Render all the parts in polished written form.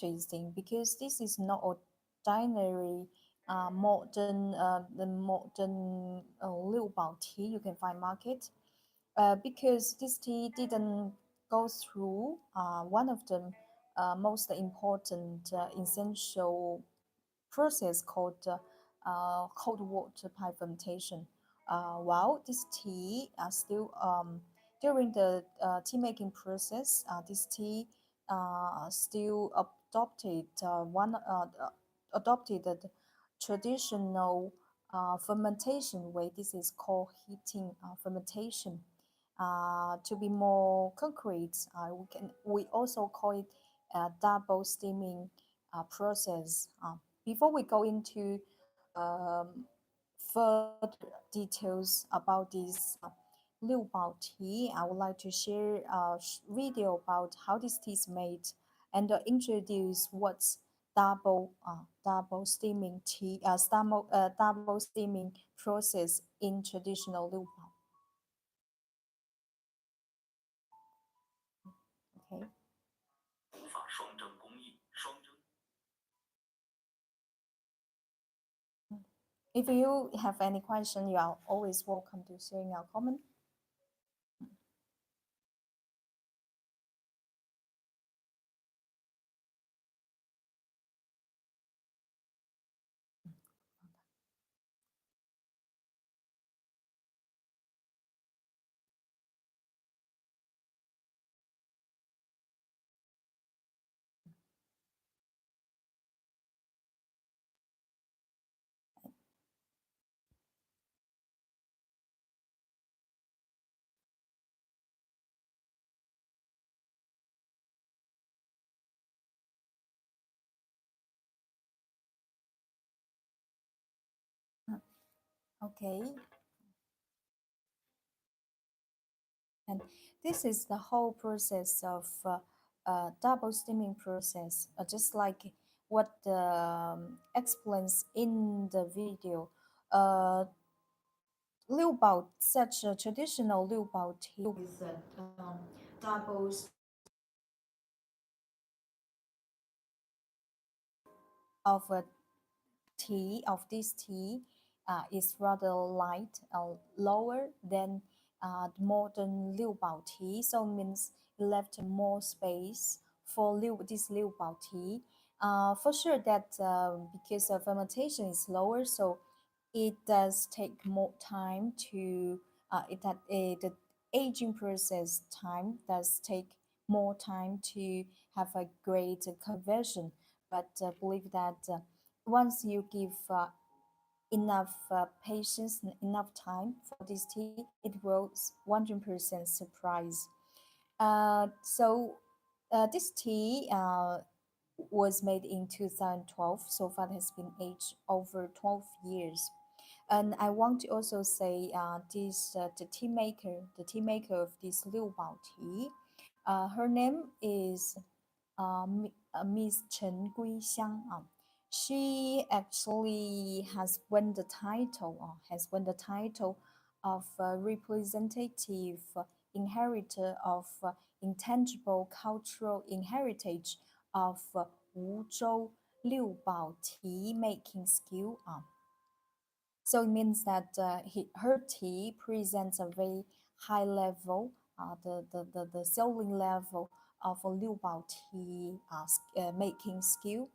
interesting because this is not ordinary the modern Liubao tea you can find market. Because this tea didn't go through one of the most important essential process called cold water pipe fermentation. While this tea still during the tea making process, this tea still adopted the traditional fermentation way. This is called heating fermentation. To be more concrete, we also call it double steaming process. Before we go into um, further details about this Liu Bao tea, I would like to share a video about how this tea is made and introduce what's double steaming tea, double steaming process in traditional Liu Bao. Okay. If you have any question, you are always welcome to sharing your comment. Okay, and this is the whole process of double steaming process, just like what explains in the video. Uh, Liu Bao, such a traditional Liu Bao tea with double of a tea of this tea is rather light, lower than the modern Liu Bao tea, so means it left more space for this Liu Bao tea. For sure that because the fermentation is lower, so it does take more time to the aging process time does take more time to have a great conversion. But believe that once you give enough patience and enough time for this tea, it will 100% surprise. This tea was made in 2012. So far, it has been aged over 12 years. And I want to also say the tea maker of this Liu Bao tea, her name is Miss Chen Guixiang. She actually has won the title of representative inheritor of intangible cultural heritage of Wuzhou Liu Bao tea making skill. So it means that her tea presents a very high level, the selling level of a Liu Bao tea making skill.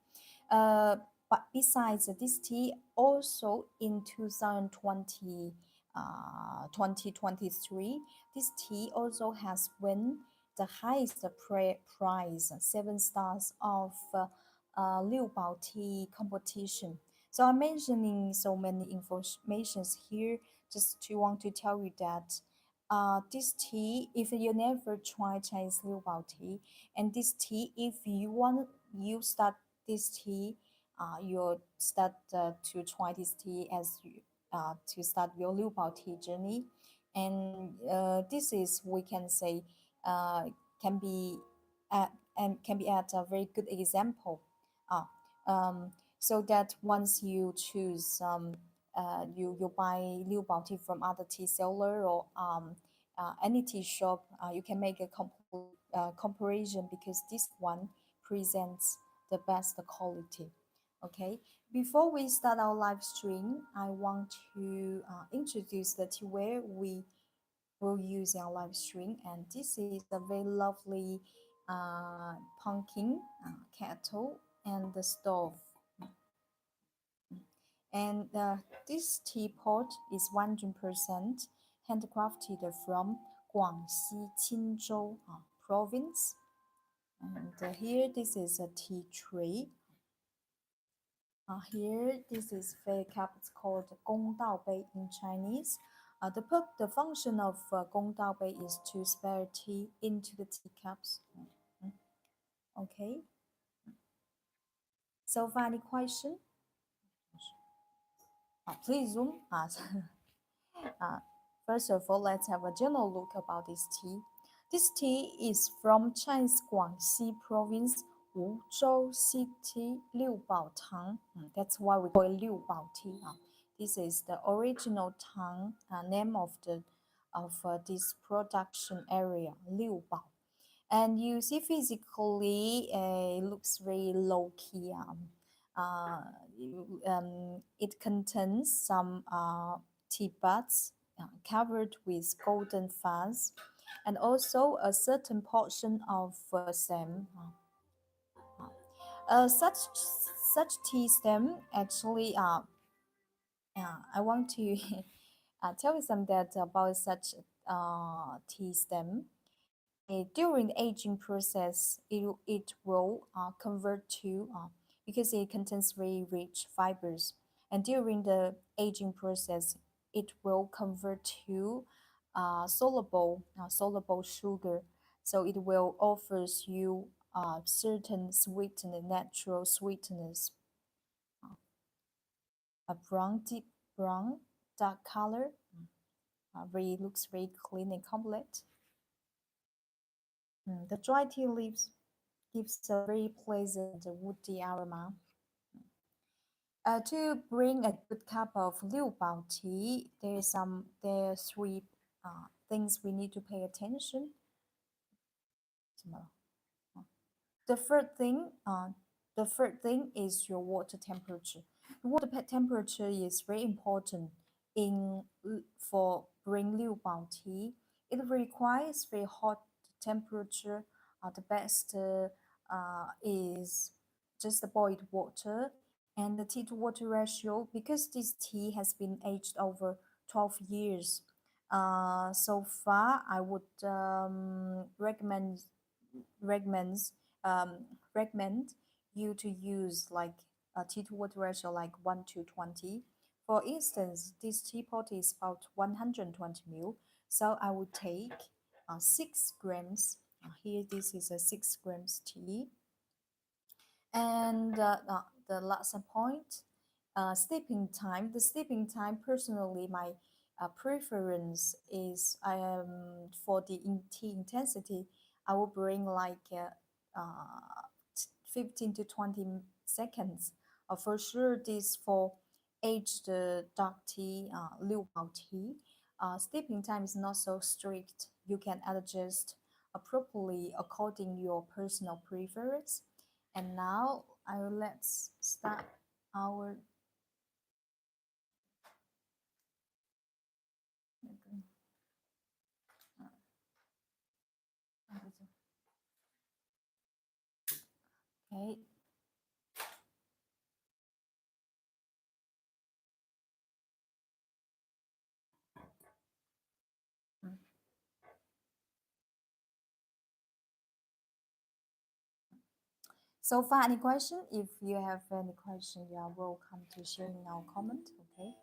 Uh, but besides this tea, also in 2023, this tea also has won the highest prize, 7 stars of Liu Bao tea competition. So I'm mentioning so many informations here just to want to tell you that this tea, if you never try Chinese Liu Bao tea, and this tea, if you start this tea, you start to try this tea as you to start your Liu Bao tea journey, and this is we can say uh, can be can be at a very good example. Uh, so that once you choose you buy Liu Bao tea from other tea seller or any tea shop, you can make a complete comparison because this one presents the best quality. Okay, before we start our live stream, I want to introduce the teaware we will use in our live stream, and this is a very lovely pumpkin kettle and the stove. And this teapot is 100% handcrafted from Guangxi Qinzhou province. And here, this is a tea tree. Here, this is very cup. It's called Gong Dao Bei in Chinese. The function of Gong Dao Bei is to spare tea into the teacups. Okay. So, far, any question? Please zoom. Uh, First of all, let's have a general look about this tea. This tea is from Chinese Guangxi province, Wuzhou City, Liubao Tang. That's why we call it Liubao tea. This is the original Tang name of this production area, Liubao. And you see physically, it looks very low key. It contains some teapots covered with golden fuzz, and also a certain portion of stem. Such tea stem actually. I want to tell you some that about such tea stem. During the aging process, it will convert to because it contains very rich fibers, and during the aging process, it will convert to soluble sugar. So it will offers you certain sweetness, natural sweetness, a deep brown, dark color. Very looks very clean and complete. The dry tea leaves gives a very pleasant woody aroma. To bring a good cup of Liubao tea, there are three things we need to pay attention. The third thing, the third thing is your water temperature. The water temperature is very important in for brewing Liubao tea. It requires very hot temperature. The best is just the boiled water and the tea to water ratio, because this tea has been aged over 12 years. So far, I would recommends recommend you to use like a tea to water ratio like 1 to 20. For instance, this teapot is about 120 ml, so I would take 6 grams. Here, this is a 6 grams tea. And the last point, sleeping time. The sleeping time, personally, my preference is for the tea intensity. I will bring like 15 to 20 seconds. For sure, this for aged dark tea, Liu Bao tea. Sleeping time is not so strict. You can adjust properly according your personal preference. And now let's start our okay. Mm. So far, any question? If you have any question, you are welcome to share in our comment. Okay.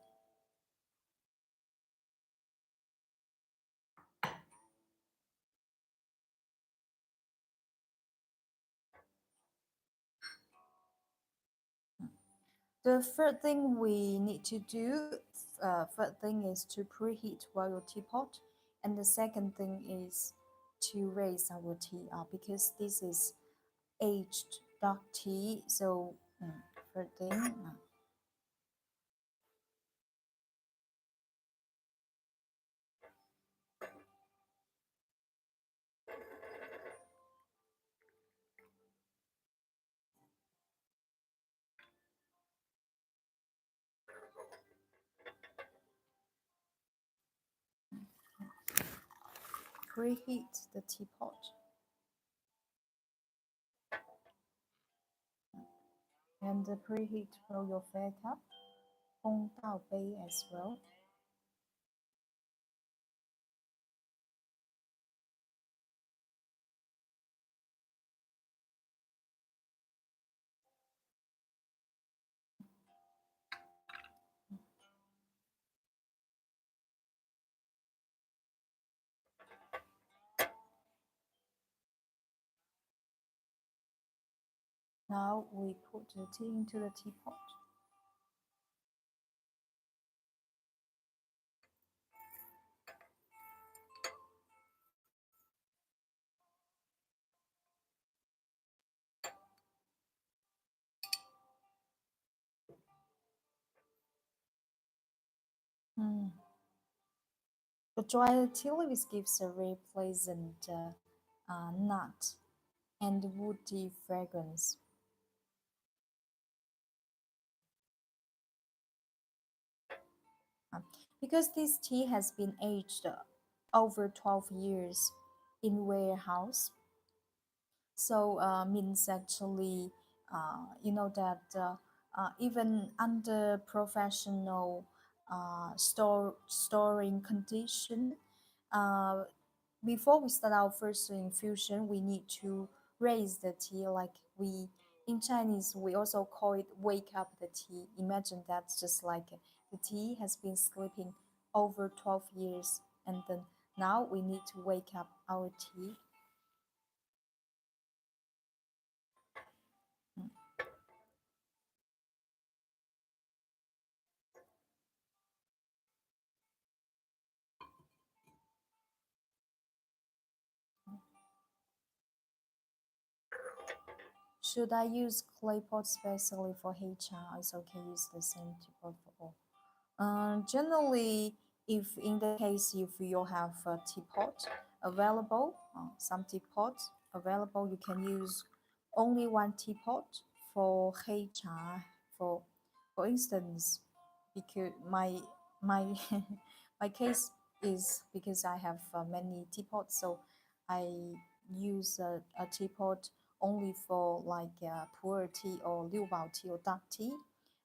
The third thing we need to do, third thing is to preheat your teapot, and the second thing is to raise our tea because this is aged dark tea. So third thing. preheat the teapot and preheat for your fair cup, 烘到杯 as well. Now we put the tea into the teapot. Mm. The dried tea leaves gives a very pleasant nut and woody fragrance. Because this tea has been aged over 12 years in warehouse, so means actually that even under professional storing condition, uh, before we start our first infusion, we need to raise the tea. Like we in Chinese, we also call it wake up the tea. Imagine that's just like the tea has been sleeping over 12 years, and then now we need to wake up our tea. Mm. Should I use clay pot specially for Heicha? It's okay, use the same teapot for all. Generally, if in the case if you have a teapot available, some teapots available, you can use only one teapot for Heicha. For for instance, because my my case is because I have many teapots, so I use a teapot only for like pu'er tea or Liubao tea or dark tea.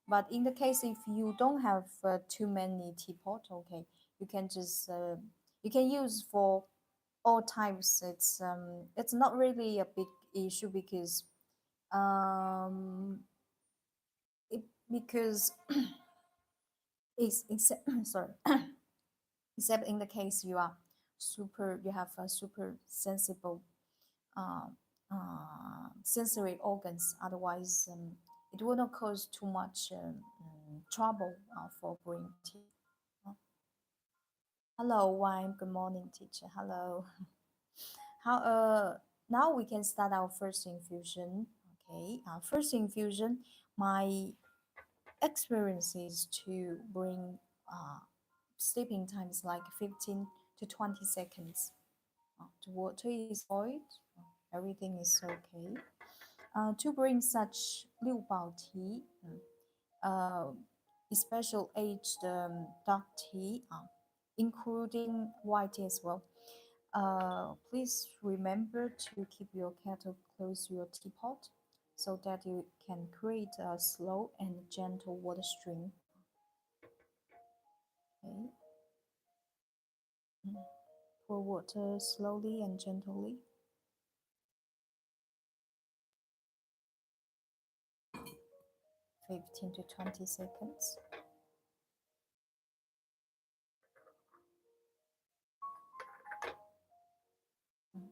But in the case if you don't have too many teapot, okay, you can just you can use for all types. It's not really a big issue because um it because it's sorry except in the case you have a super sensible uh, sensory organs. Otherwise, it will not cause too much trouble for green tea. Uh, Hello, wine. Good morning, teacher. Hello. How now we can start our first infusion. Okay, first infusion. My experience is to bring steeping time is like 15 to 20 seconds. The water is boiled, everything is okay. To bring such Liubao tea, uh, special aged dark tea, including white tea as well. Please remember to keep your kettle close to your teapot so that you can create a slow and gentle water stream. Okay. Mm. Pour water slowly and gently. 15 to 20 seconds. Mm.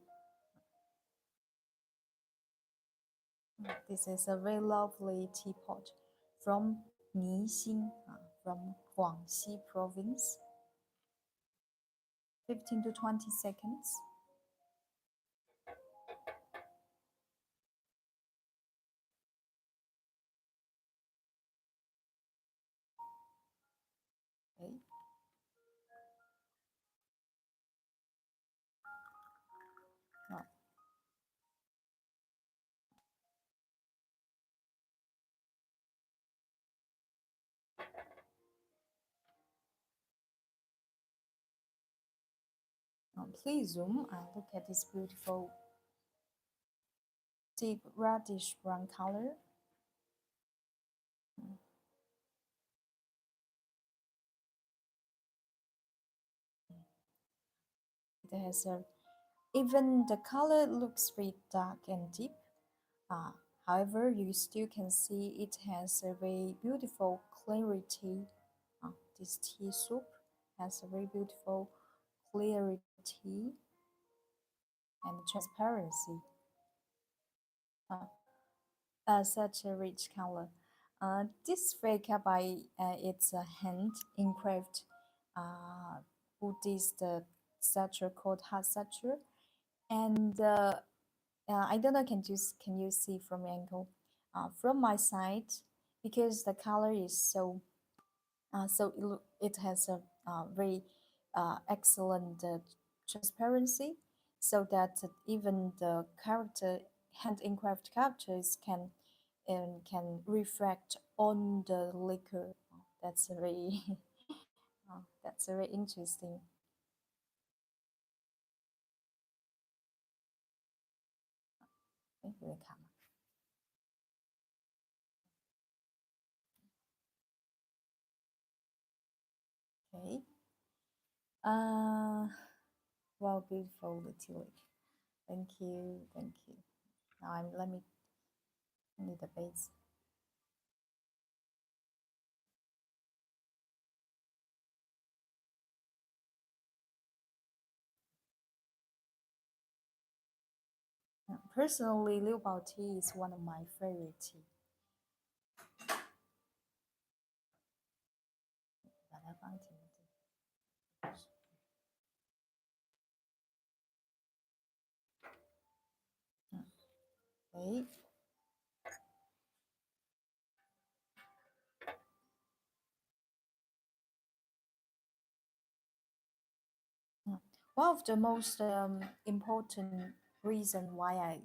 This is a very lovely teapot from Nixing, from Guangxi province. 15 to 20 seconds. Okay. No, Please zoom and look at this beautiful deep reddish brown color. It has a even the color looks very dark and deep. Uh, However, you still can see it has a very beautiful clarity. This tea soup has a very beautiful clarity and transparency. Uh, Such a rich color. This fake by its hand engraved Buddhist statue called heart statue, and I don't know. Can you see from angle? From my side, because the color is so it has a very excellent transparency, so that even the character hand engraved characters can reflect on the liquor. That's very that's very interesting. Okay, okay. Uh, well, beautiful little. Thank you, thank you. Now let me need the base. Personally, Liubao tea is one of my favorite tea. Okay. One of the most important reason why I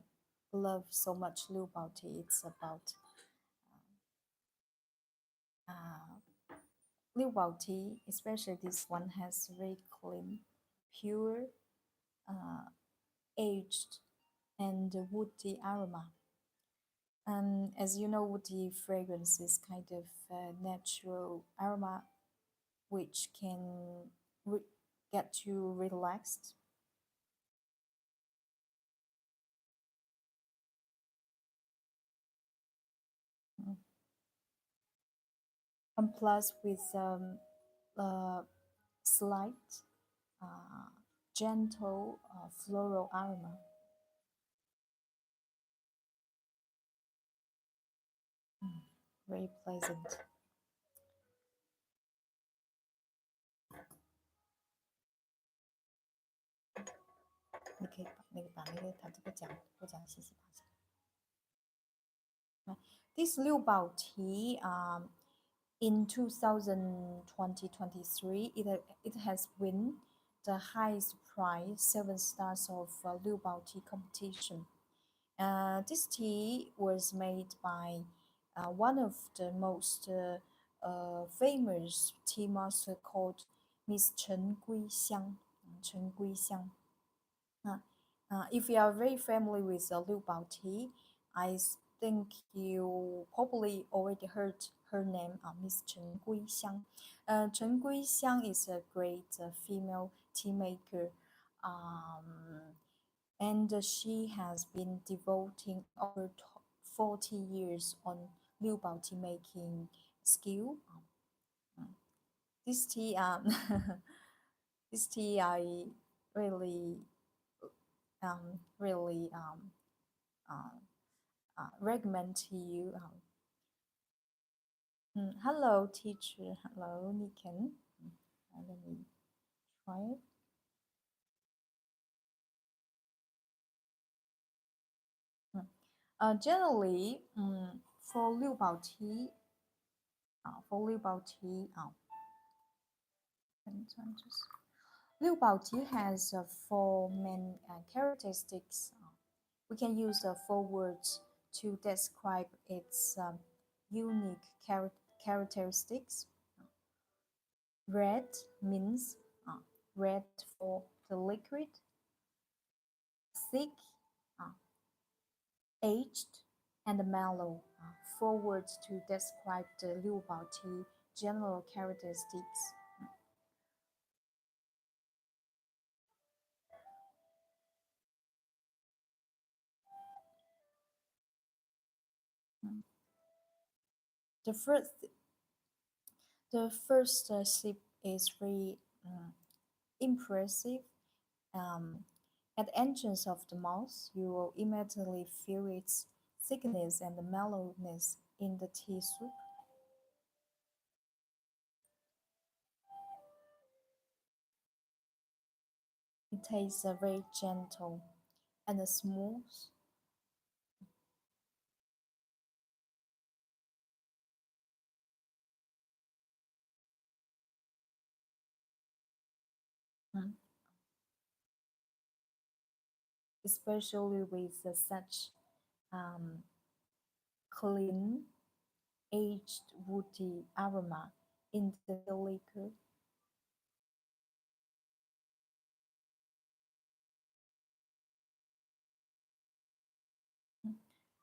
love so much Liubao tea, it's about Liubao tea, especially this one has very clean, pure, uh, aged, and woody aroma. And as you know, woody fragrance is kind of natural aroma which can get you relaxed. Mm. And plus with uh, slight, uh, gentle floral aroma. Mm. Very pleasant. 你可以把那个它这个讲，我讲谢谢大家。This Liu Bao tea, in 2020-23, it has won the highest prize, 7 stars of Liu Bao tea competition. This tea was made by one of the most famous tea master called Miss Chen Guixiang. Chen Guixiang. If you are very familiar with Liu Bao tea, I think you probably already heard her name, Miss Chen Guixiang. Chen Guixiang is a great female tea maker, and she has been devoting over 40 years on Liu Bao tea making skill. Um, this tea, this tea, I really, really uh, recommend to you. Hello, teacher. Hello, Niken. Let me try it. Generally, for Liu Bao tea, for Liu Bao tea, Liu Bao tea has four main characteristics. We can use the four words to describe its unique characteristics. Red means red for the liquid, thick, uh, aged, and mellow. Four words to describe the Liubao tea general characteristics. Mm. The first, the first sip is very impressive. Um, at the entrance of the mouth, you will immediately feel its thickness and the mellowness in the tea soup. It tastes very gentle and smooth. Mm. Especially with such um, clean, aged woody aroma in the liquor. Mm.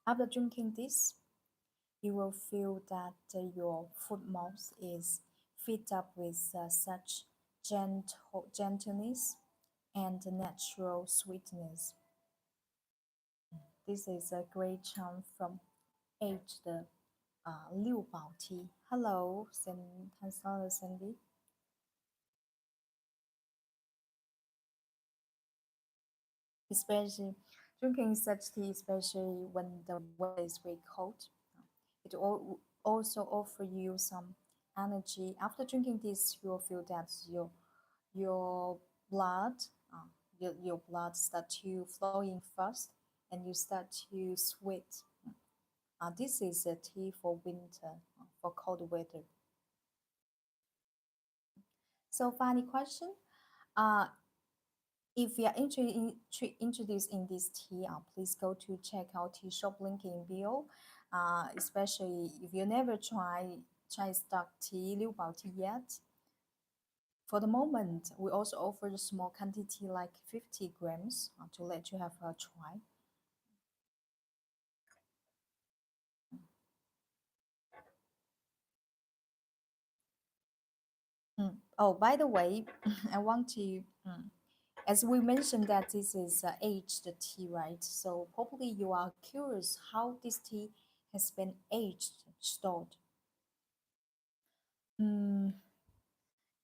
After drinking this, you will feel that your foot mouth is filled up with such gentleness and natural sweetness. This is a great charm from aged Liubao tea. Hello, Hello, Sandy. Especially drinking such tea, especially when the weather is very cold, it also offer you some energy. After drinking this, you will feel that your blood, uh, your blood start to flowing fast, and you start to sweat. This is a tea for winter, for cold weather. So, funny question. Uh, if you are introduced in this tea, please go to check out tea shop link in bio. Especially if you never try stock tea, Liu Bao tea yet. For the moment, we also offer a small quantity like 50 grams to let you have a try. Oh, by the way, I want to, as we mentioned that this is aged tea, right? So probably you are curious how this tea has been aged, stored. Mm,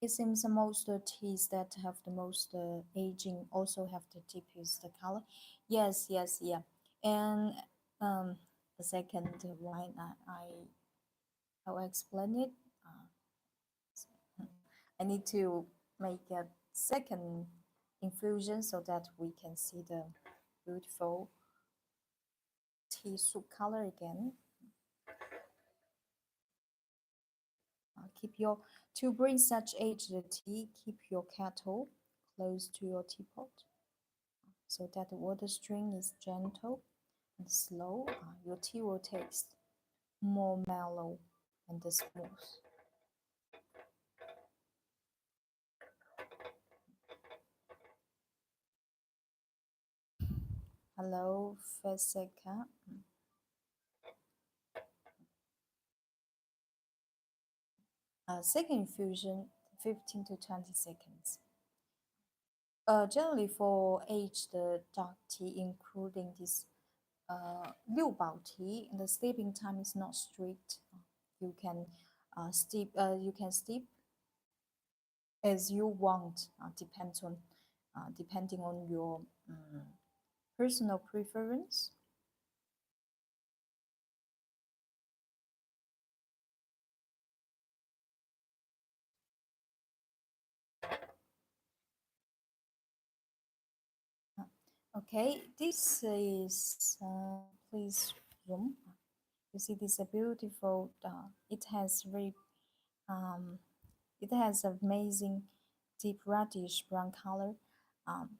it seems the most teas that have the most aging also have the deepest color. Yes, yes, yeah. And um, the second line, I will explain it. I need to make a second infusion so that we can see the beautiful tea soup color again. Keep your to bring such aged tea. Keep your kettle close to your teapot so that the water stream is gentle and slow. Your tea will taste more mellow and smooth. Hello, Feseka. Second infusion, 15 to 20 seconds. Generally for aged dark tea, including this Liubao tea, the steeping time is not strict. You can steep as you want. Depending on your personal preference. Okay, this is please room. You see, this is a beautiful. It has very um, it has amazing deep reddish brown color. Um,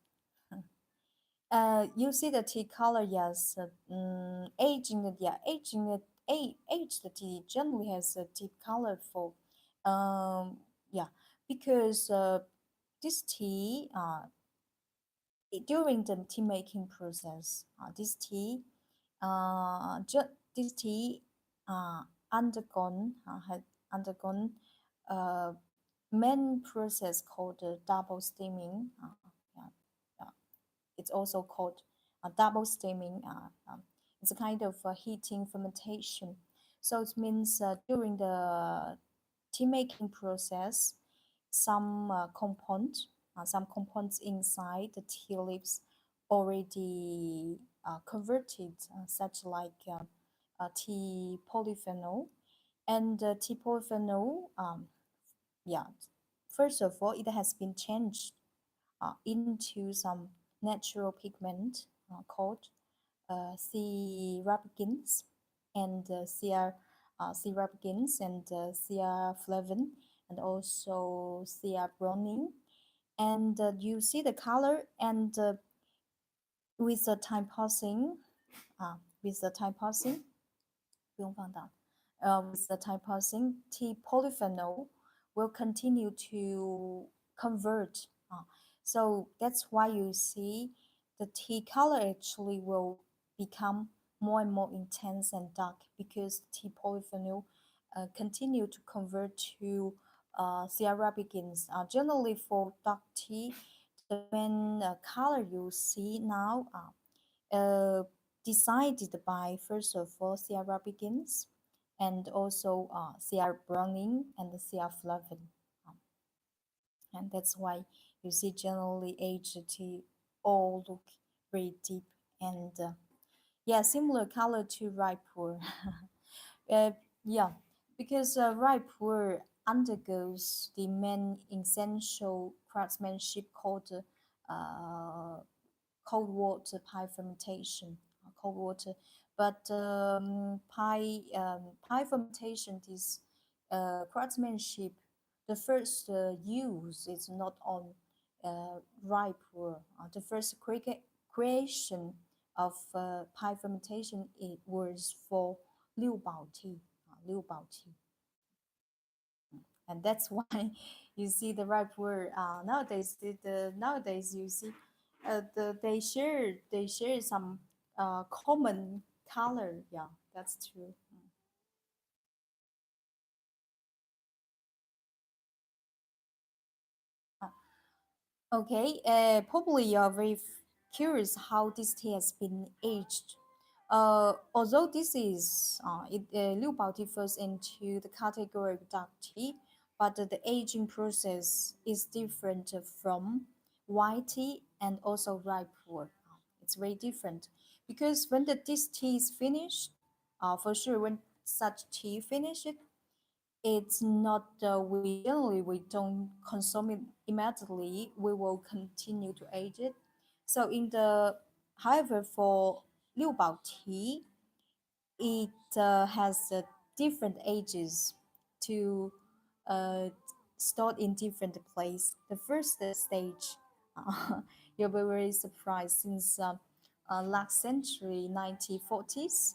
you see the tea color, yes. Aging the yeah, aging the aged tea generally has a deep colorful. Um, yeah, because this tea during the tea making process, this tea uh, undergone had undergone a main process called double steaming. Yeah, uh, it's also called double steaming. It's a kind of heating fermentation. So it means during the tea making process, some compounds inside the tea leaves already converted, such like tea polyphenol. And tea polyphenol, yeah, first of all, it has been changed into some natural pigment called C. and C. flavin, and also C. browning. And you see the color, and with the time passing, uh, with the time passing, 不用放大. With the time passing, T polyphenol will continue to convert. So that's why you see the tea color actually will become more and more intense and dark because tea polyphenol continue to convert to C. arabicans. Generally, for dark tea, the main color you see now decided by first of all Sierra Begins and also Sierra Browning and Sierra Flavin. Um, and that's why you see generally aged tea all look very deep and yeah, similar color to Raipur. uh, yeah, because Raipur undergoes the main essential craftsmanship called cold water pie fermentation, cold water. But pie fermentation is craftsmanship. The first use is not on ripe or the first creation of pie fermentation. It was for Liubao tea, Liubao tea, and that's why you see the ripe word nowadays. Nowadays you see they share some common color. Yeah, that's true. Uh, okay, probably you're very curious how this tea has been aged. Although this is Liu Bao differs into the category of dark tea, but the aging process is different from white tea and also ripe wood. It's very different because when this tea is finished, for sure when such tea finishes, it's not we don't consume it immediately. We will continue to age it. So in the however for Liu Bao tea, it has different ages to uh, stored in different place. The first stage, you'll be very surprised since last century 1940s.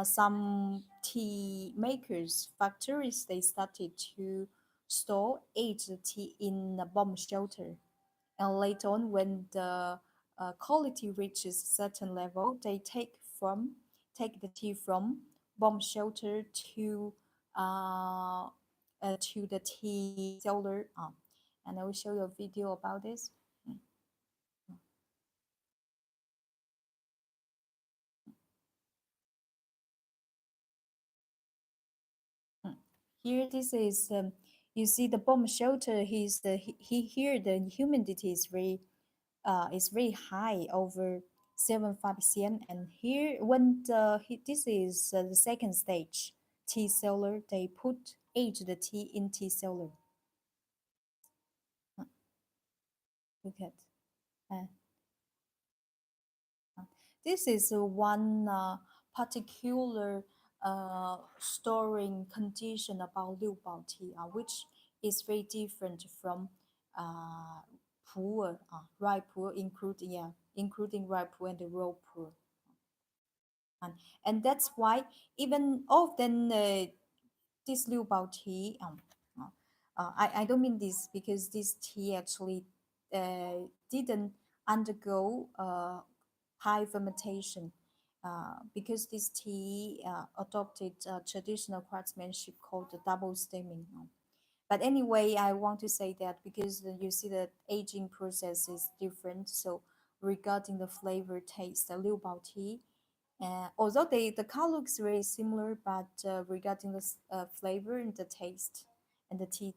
Some tea makers, factories, they started to store aged tea in a bomb shelter. And later on, when the quality reaches a certain level, they take the tea from bomb shelter uh, to the tea cellar. And I will show you a video about this. Mm, mm. Here, this is you see the bomb shelter. Here the humidity is very high over 75 cm, and here when this is the second stage tea cellar, they put aged tea in tea cellar. Uh, Look at uh, uh, this is one particular storing condition about Liu Bao tea, which is very different from uh, ripe pu, including ripe pu and the raw pu. And that's why even often this Liu Bao tea, I don't mean this because this tea actually didn't undergo high fermentation because this tea adopted traditional craftsmanship called the double steaming. But anyway, I want to say that because you see the aging process is different. So regarding the flavor, taste, the Liubao tea, although the color looks very similar, but regarding the flavor and the taste and the tea,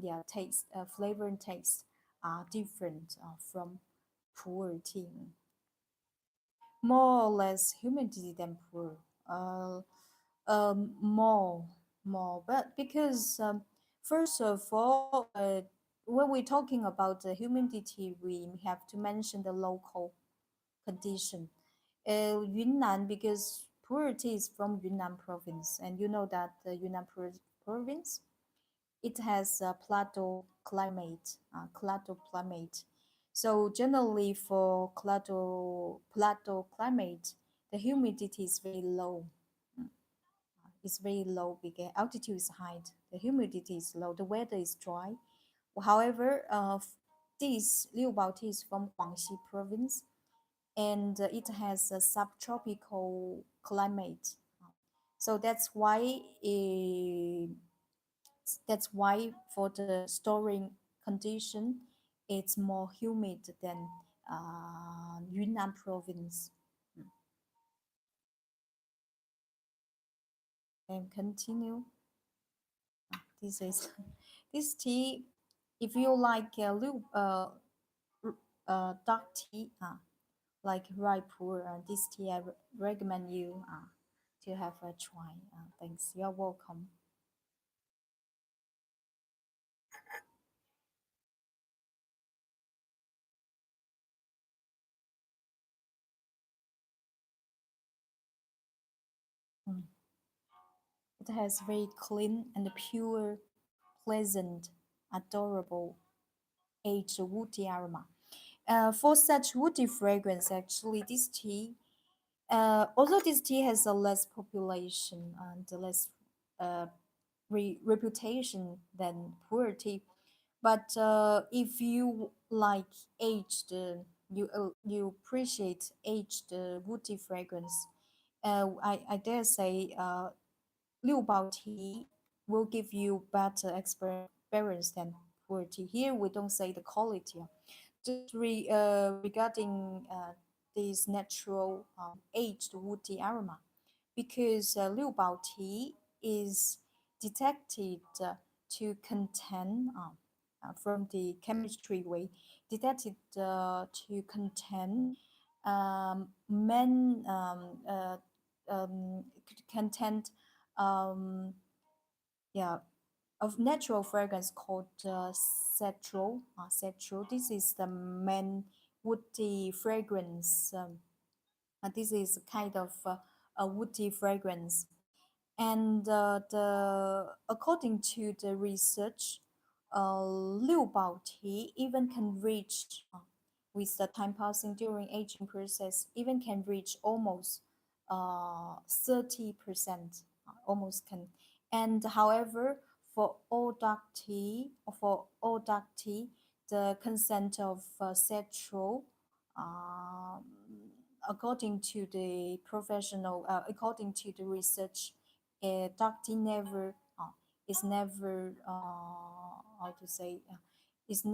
yeah, taste, flavor and taste are different from pu'er tea. More or less humidity than pu'er. Uh, more, more, but because first of all, when we're talking about the humidity, we have to mention the local condition. Yunnan, because Purity is from Yunnan province, and you know that the Yunnan province, it has a plateau climate. So generally for plateau climate, the humidity is very low. Mm, It's very low because altitude is high. The humidity is low. The weather is dry. However, this Liubao tea is from Guangxi province, and it has a subtropical climate. So that's why for the storing condition, it's more humid than Yunnan province. Mm. And continue. This is this tea. If you like dark tea, like Raipur, this tea I recommend you to have a try. Thanks. You're welcome. Mm. It has very clean and pure, pleasant, adorable, aged woody aroma. For such woody fragrance, actually, this tea, although this tea has a less population and less uh, reputation than pu'er tea, but if you like aged, you appreciate aged woody fragrance. I dare say Liubao tea will give you better experience than pu'er tea. Here we don't say the quality. Just regarding this natural aged woody aroma, because Liubao tea is detected to contain from the chemistry way detected to contain men content um, yeah of natural fragrance called cetro. Cetro. This is the main woody fragrance. This is kind of a woody fragrance, and the according to the research, Liu Bao tea even can reach with the time passing during aging process, even can reach almost 30%, almost can. And however, for all dark tea, the consent of cetro, um, according to the research, dark tea never is never how to say is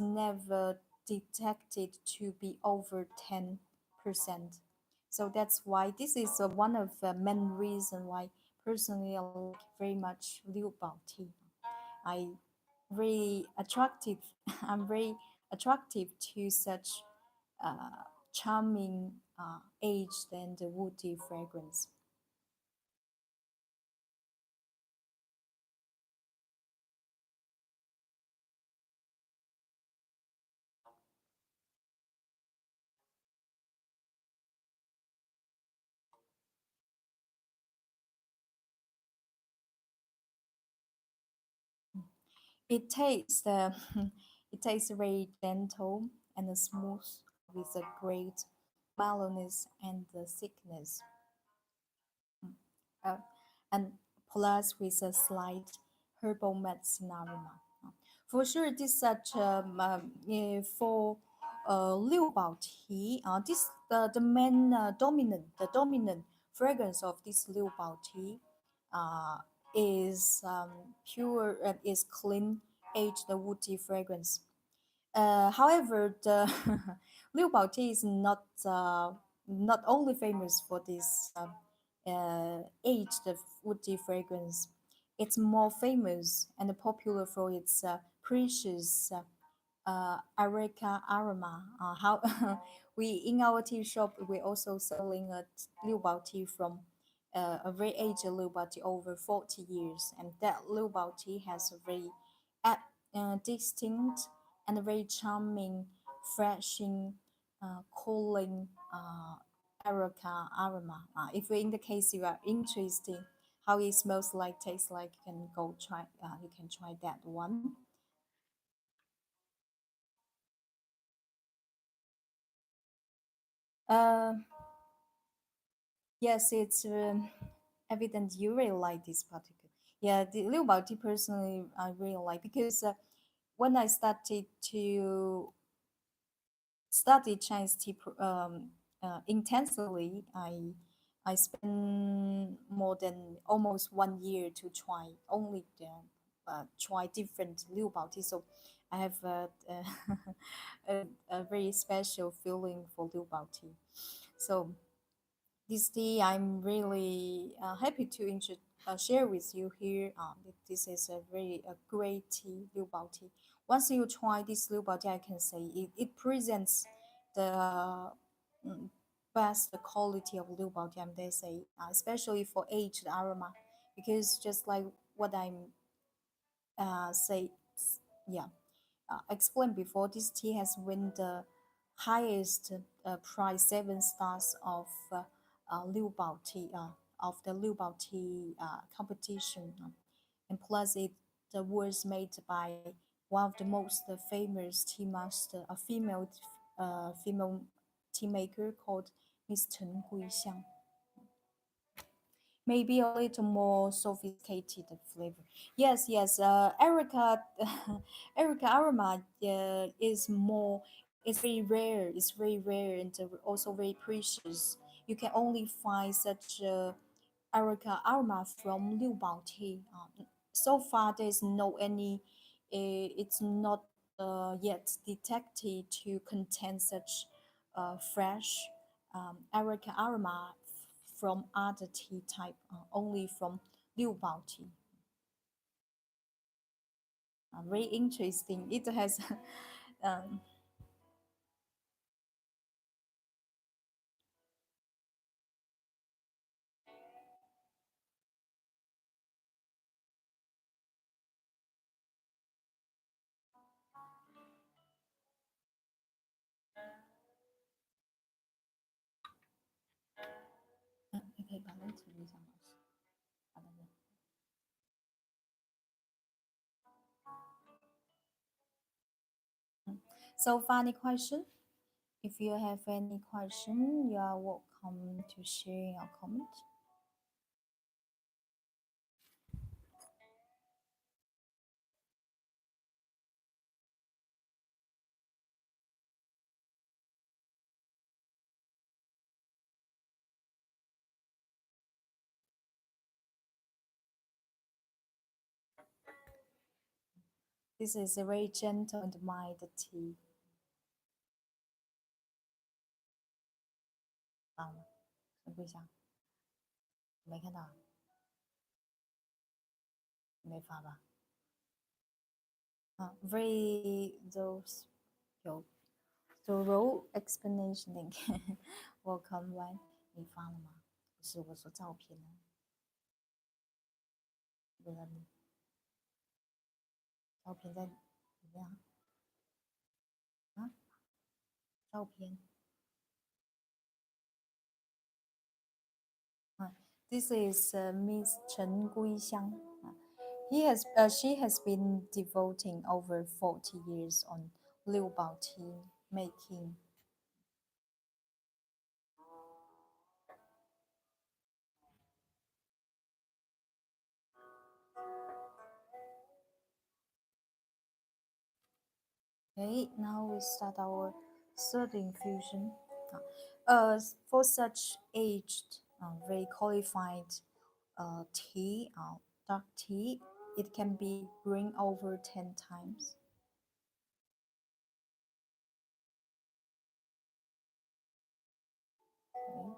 never detected to be over 10%. So that's why this is one of the main reason why personally I like very much Liu Bao tea. I very attractive. I'm very attractive to such charming aged and woody fragrance. It tastes it tastes very gentle and smooth with a great mellowness and thickness. Uh, and plus with a slight herbal medicine aroma. For sure, this such for Liubao tea. This the main dominant fragrance of this Liubao tea uh, is pure is clean aged woody fragrance. However, the Liubao tea is not only famous for this aged woody fragrance. It's more famous and popular for its precious Areca aroma. How we in our tea shop we also selling a Liubao tea from a very aged Liubao tea over 40 years, and that Liubao tea has a very distinct and a very charming, freshing, cooling Areca aroma. If in the case you are interested how it smells like, tastes like, you can go try. You can try that one. Uh, Yes, it's evident you really like this particular. Yeah, the Liu Bao tea personally I really like because when I started to study Chinese tea intensively, I spent more than almost 1 year to try only try different Liu Bao tea. So I have a very special feeling for Liu Bao tea. So this tea I'm really happy to share with you here. This is a very great tea, Liu Bao tea. Once you try this Liu Bao tea, I can say it presents the mm, best quality of Liu Bao tea, they say, especially for aged aroma, because just like what I'm say, yeah, explained before, this tea has won the highest prize, 7 stars of Liu Bao tea of the Liu Bao tea competition, and plus it was made by one of the most famous tea master, a female tea maker called Miss Chen Guixiang. Maybe a little more sophisticated flavor. Yes, yes. Erica, Erica aroma is more. It's very rare. It's very rare and also very precious. You can only find such Erica aroma from Liu Bao tea. So far, there's no any. It's not yet detected to contain such fresh Erica aroma from other tea type, only from Liu Bao tea. Very interesting. It has um, 你可以把那个处理一下吗？好的。So funny question. If you have any question, you are welcome to share your comment. This is a very gentle and mild tea. 啊，没看到，没发吧？啊，very those 有 thorough explanation. Welcome one. 你发了吗？照片在里面啊？啊，照片。This is Miss Chen Guixiang. She has been devoting over 40 years on Liu Bao tea making. Okay, now we start our third infusion. For such aged, very qualified tea, dark tea, it can be brewed over 10 times. Okay.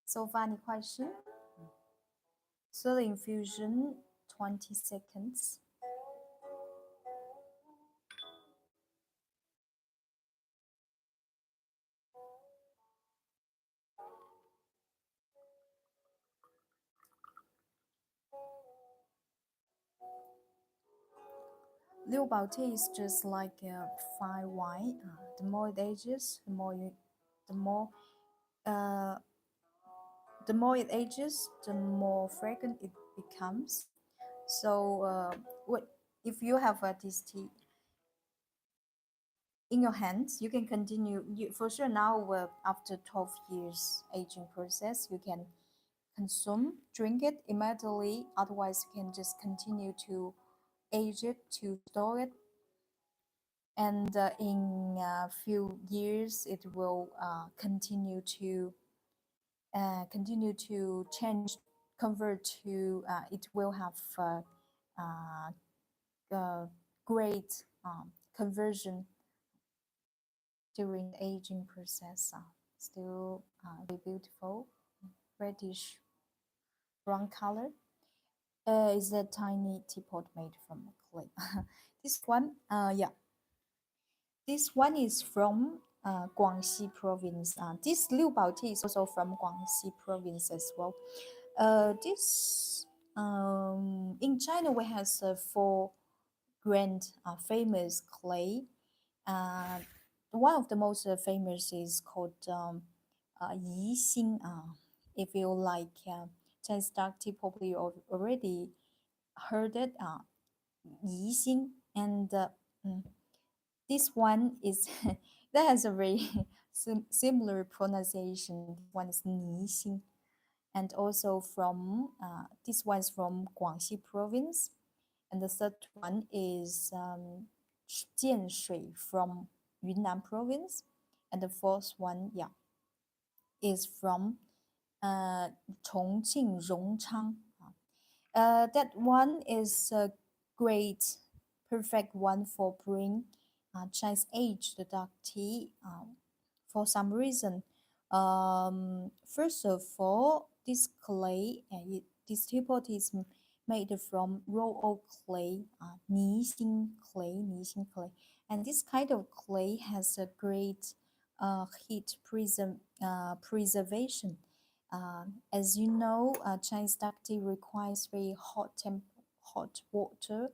So far, any question? Third infusion, 20 seconds. Liubao tea is just like a fine wine. The more it ages, the more, uh, the more it ages, the more fragrant it becomes. So, what if you have this tea in your hands? You can continue. For sure, now after 12 years aging process, you can consume, drink it immediately. Otherwise, you can just continue to age it, to store it, and in a few years it will continue to change, convert to it will have uh, great conversion during the aging process. Still very beautiful, reddish brown color. Is a tiny teapot made from clay. This one, yeah, this one is from Guangxi province. This Liubao tea is also from Guangxi province as well. This in China we have four grand famous clay. Uh, one of the most famous is called Yixing. If you like Chinese dark tea, probably you already heard it. Yixing, and mm, this one is that has a very similar pronunciation. This one is Nixing, and also from this one is from Guangxi province, and the third one is Jianshui from Yunnan province, and the fourth one, yeah, is from Chongqing Rongchang. That one is a great, perfect one for brewing Chinese aged dark tea. For some reason, first of all, this clay, this teapot is made from raw oak clay, Nixing clay, and this kind of clay has a great heat preservation. As you know, Chinese dark tea requires very hot water,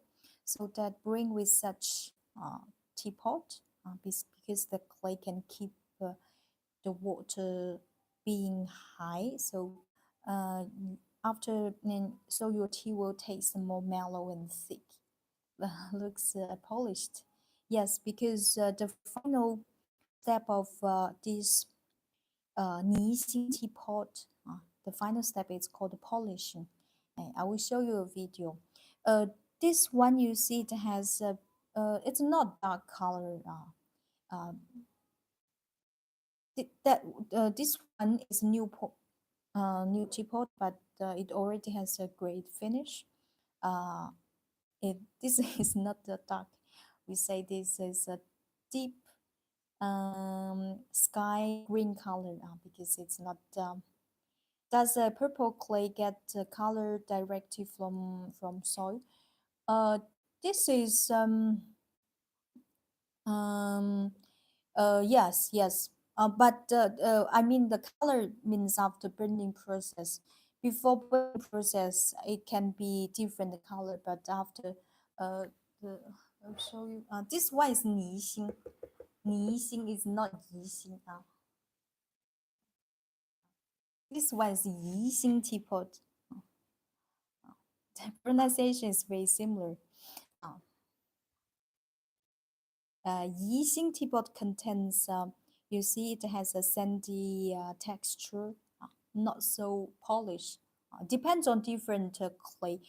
so that brewing with such teapot, because the clay can keep the water being high. So uh, so your tea will taste more mellow and thick. Looks polished. Yes, because the final step of this Nixing teapot, the final step is called polishing. I will show you a video. Uh, this one you see it has it's not dark color. Uh, that This one is new teapot, but it already has a great finish. Uh, this is not the dark. We say this is a deep sky green color because it's not. Does a purple clay get color directly from soil? Uh, this is um yes, yes. But I mean the color means after burning process. Before burning process, it can be different color, but after uh the I'll show you. This one is Nixing. Nixing is not Yixing. This one is Yixing teapot. The pronunciation is very similar. Uh, Yixing teapot contains You see, it has a sandy texture, not so polished. Depends on different clay.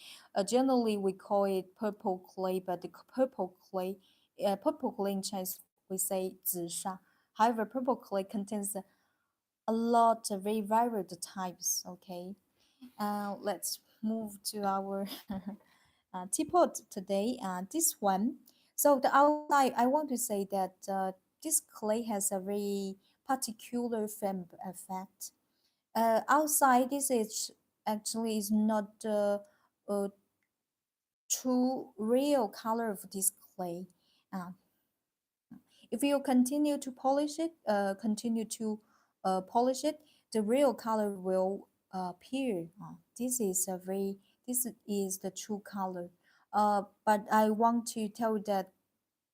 Generally, we call it purple clay, but the purple clay in Chinese we say 紫砂. However, purple clay contains a lot of very varied types. Okay, let's move to our teapot today. This one. So the outside, I want to say that this clay has a very particular film effect. Outside, this is actually is not the true real color of this clay. Uh, if you continue to polish it, the real color will appear. This is the true color. But I want to tell you that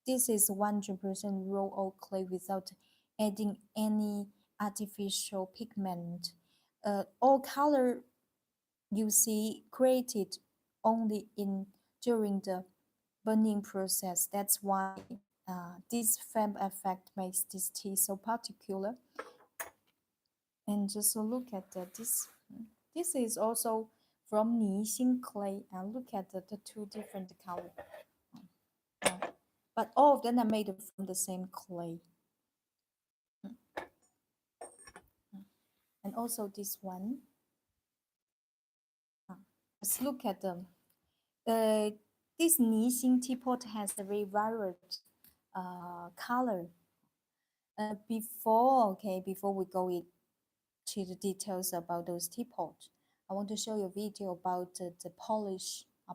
this is 100% raw oak clay without adding any artificial pigment. All color you see created only in during the burning process. That's why this film effect makes this tea so particular. And just look at this. This is also from Nixing clay. And look at the two different color. But all of them are made from the same clay. And also this one. Let's look at them. This Nixing teapot has a very varied color. Before we go to the details about those teapots, I want to show you a video about the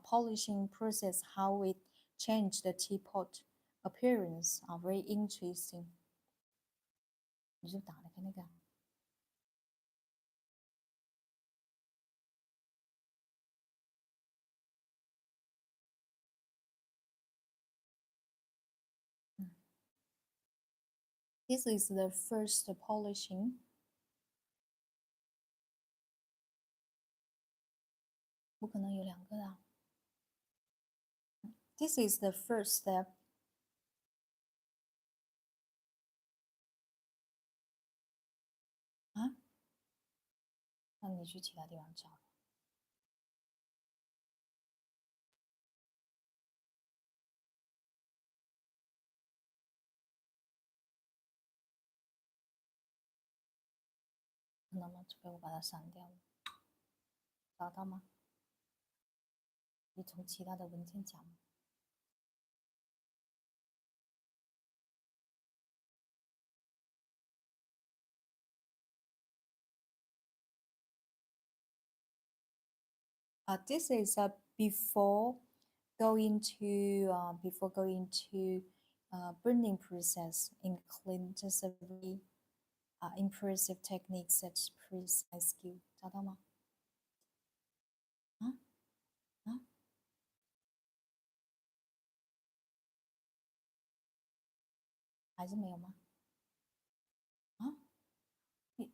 polishing process, how it changed the teapot appearance. Very interesting. 你就打了个那个。This is the first polishing. 不可能有两个啊。This is the first step. 啊？那你去其他地方找。可能吗？除非我把它删掉了。找到吗？你从其他的文件夹吗？ This is before going to burning process in clean, just a very impressive technique, such precise skill. 找到吗？啊啊，还是没有吗？啊，你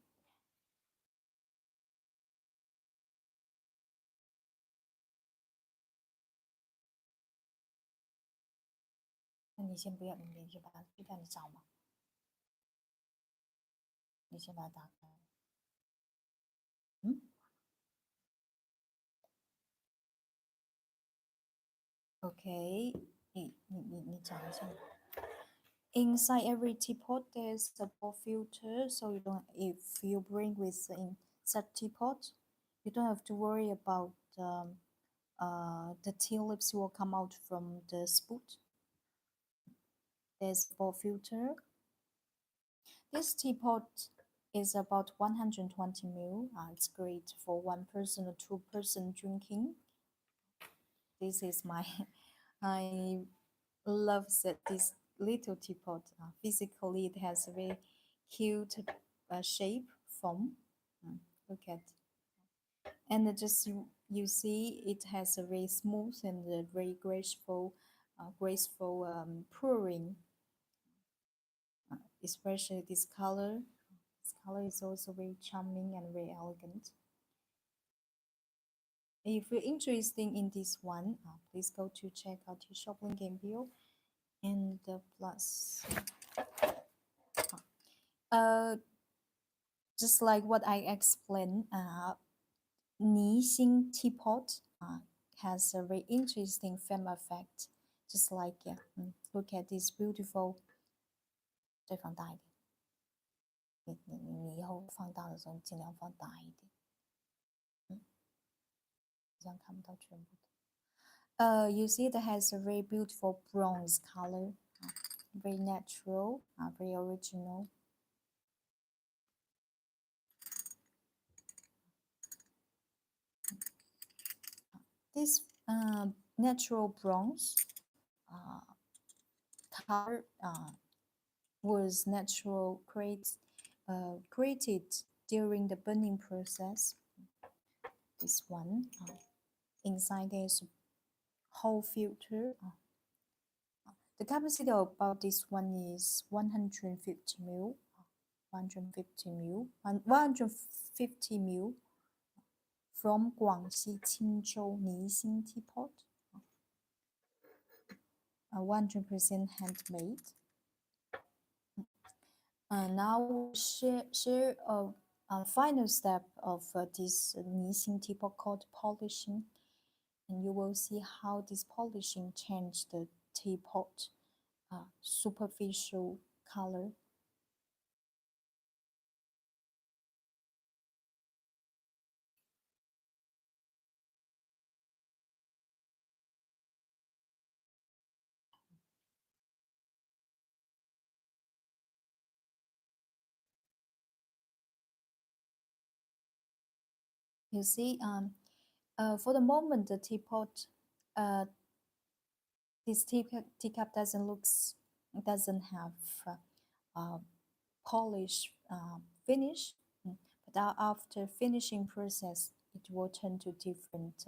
那你先不要，你先把它去掉，你找嘛。你先把它打开。嗯，OK，你讲一下。Inside every teapot, there's a ball filter, so you don't. If you bring with inside teapot, you don't have to worry about the tea leaves will come out from the spout. There's a ball filter. This teapot is about 120 ml. It's great for one person or two person drinking. This is my I love this little teapot. Physically, it has a very cute shape, form. Look at, and just you see it has a very smooth and very graceful pouring. Especially this color. This color is also very charming and very elegant. If you're interested in this one, please go to check out your shop link in bio. And plus, Uh, just like what I explained, Nixing teapot has a very interesting film effect. Just like yeah, look at this beautiful. 再放大一点，你以后放大的时候尽量放大一点，这样看不到全部的。You see that has a very beautiful bronze color, very natural, very original. This natural bronze color was created during the burning process. This one inside there is a whole filter. The capacity about this one is 150 ml, 150 ml, 150 ml from Guangxi Qingzhou Nixing teapot, 100% handmade. Now we'll share a final step of this Nixing teapot called polishing, and you will see how this polishing changed the teapot superficial color. You see, for the moment, the teapot, this teacup doesn't have polish finish, but after finishing process, it will turn to different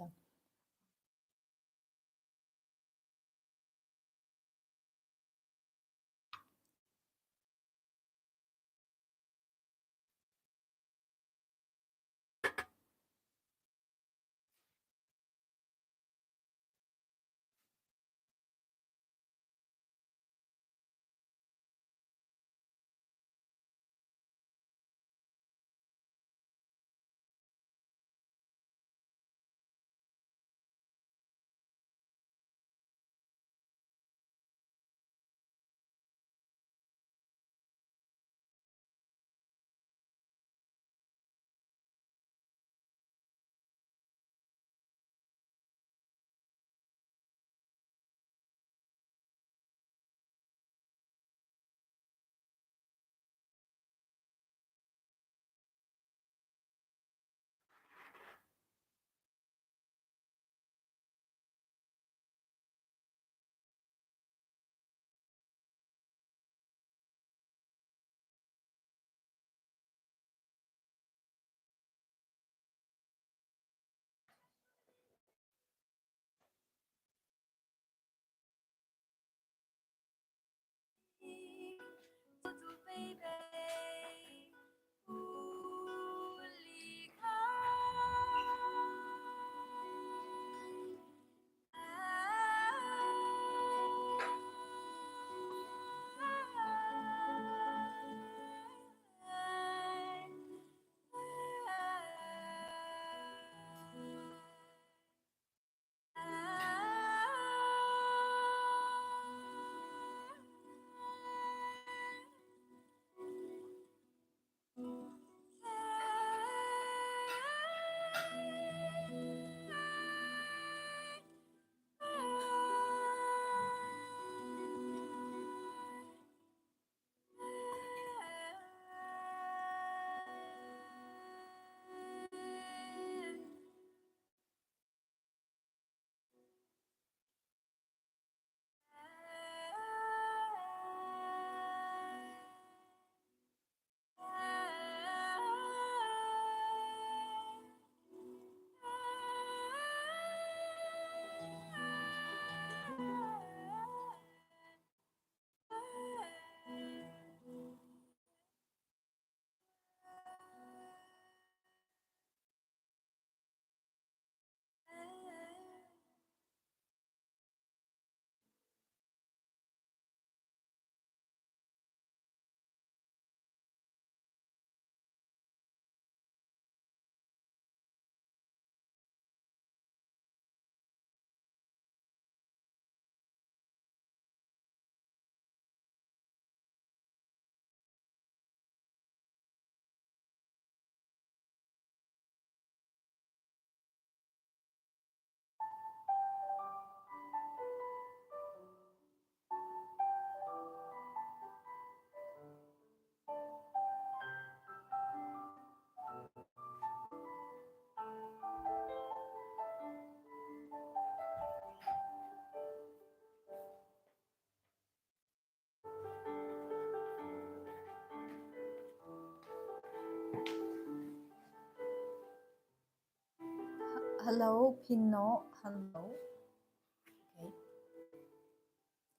Hello, Pino. Hello.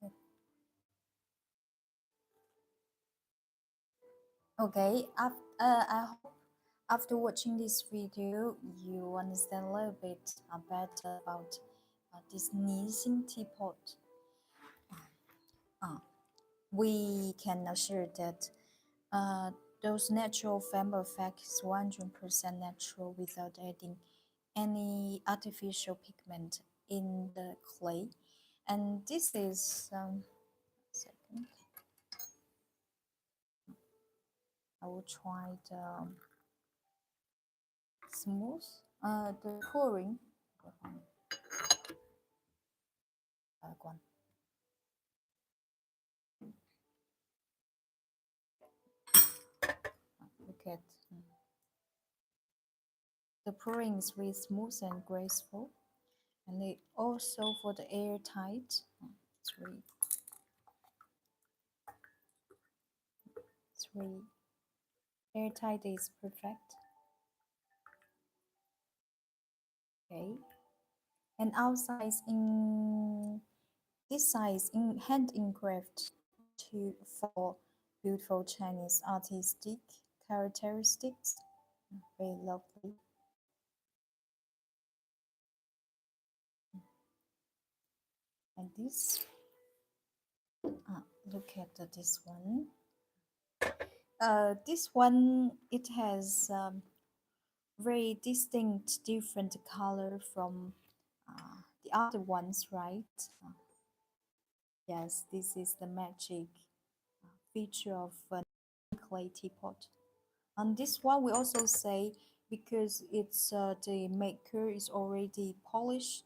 Okay. Okay. I hope after watching this video, you understand a little bit better about this sneezing teapot. Uh, we can assure that uh, those natural flame effect is 100% natural without adding any artificial pigment in the clay. And this is second. I will try the smooth, the pouring. One. Look at the pouring is very smooth and graceful, and it also for the airtight. It's really airtight is perfect. Okay, and outside in this size in hand engraved to for beautiful Chinese artistic characteristics. Very lovely. And this, look at this one. This one, it has very distinct different color from the other ones, right? Yes, this is the magic feature of a clay teapot. On this one, we also say because it's the maker is already polished.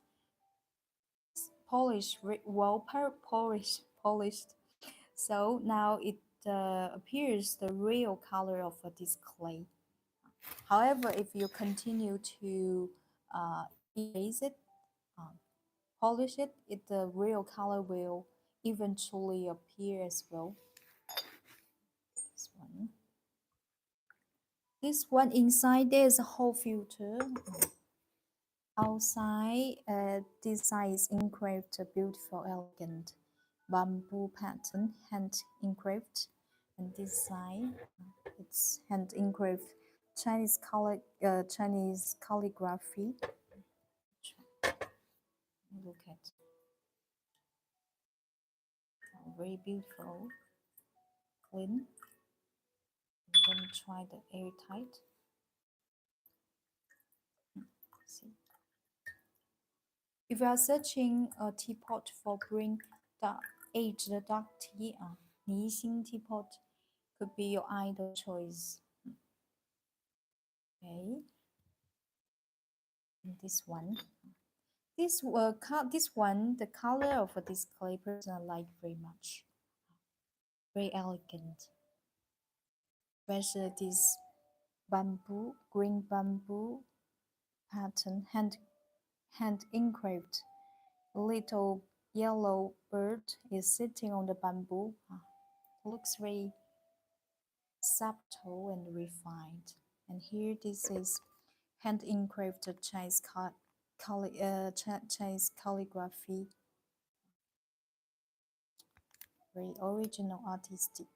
So now it appears the real color of this clay. However, if you continue to erase it, uh, polish it, the real color will eventually appear as well. This one. This one inside there's a whole filter. Outside, this side is engraved a beautiful, elegant bamboo pattern, hand engraved, and this side it's hand engraved Chinese calligraphy. Look at very beautiful, clean. I'm gonna try the airtight. See. If you are searching a teapot for brewing aged dark tea, Nixing teapot could be your ideal choice. Okay, and this one. This one, the color of this clay person I like very much. Very elegant. Especially this bamboo, green bamboo pattern, hand engraved. A little yellow bird is sitting on the bamboo. Looks very subtle and refined. And here this is hand engraved Chinese calligraphy. Very original, artistic.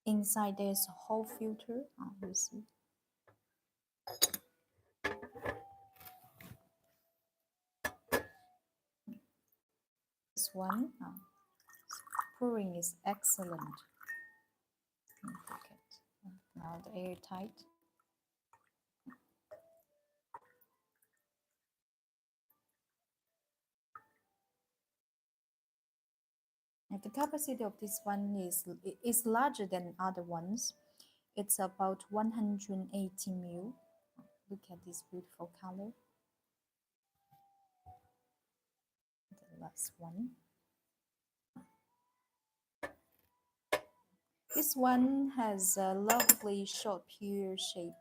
Inside there's a whole filter. You see. This one, pouring is excellent. Look at now the airtight. And the capacity of this one is larger than other ones. It's about 180 ml. Look at this beautiful color. The last one. This one has a lovely short pear shape.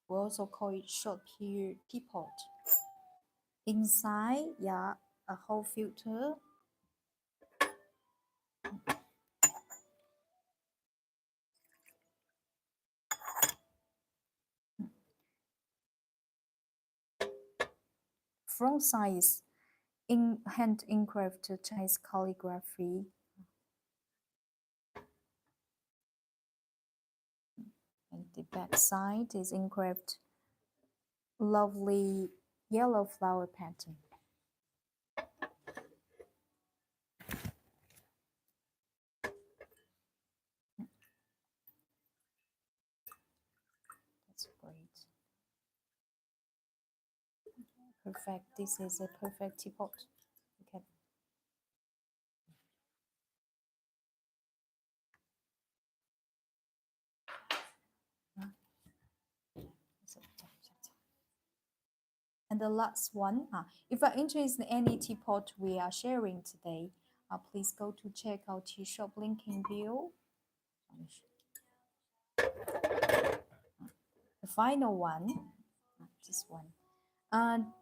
We also call it short pear teapot. Inside, yeah, a whole filter. front side is in hand engraved Chinese calligraphy. And the back side is engraved lovely yellow flower pattern. That's great. Perfect. This is a perfect teapot. Okay. And the last one, if you're interested in any teapot we are sharing today, please go to check out tea shop link in bio. The final one, this one.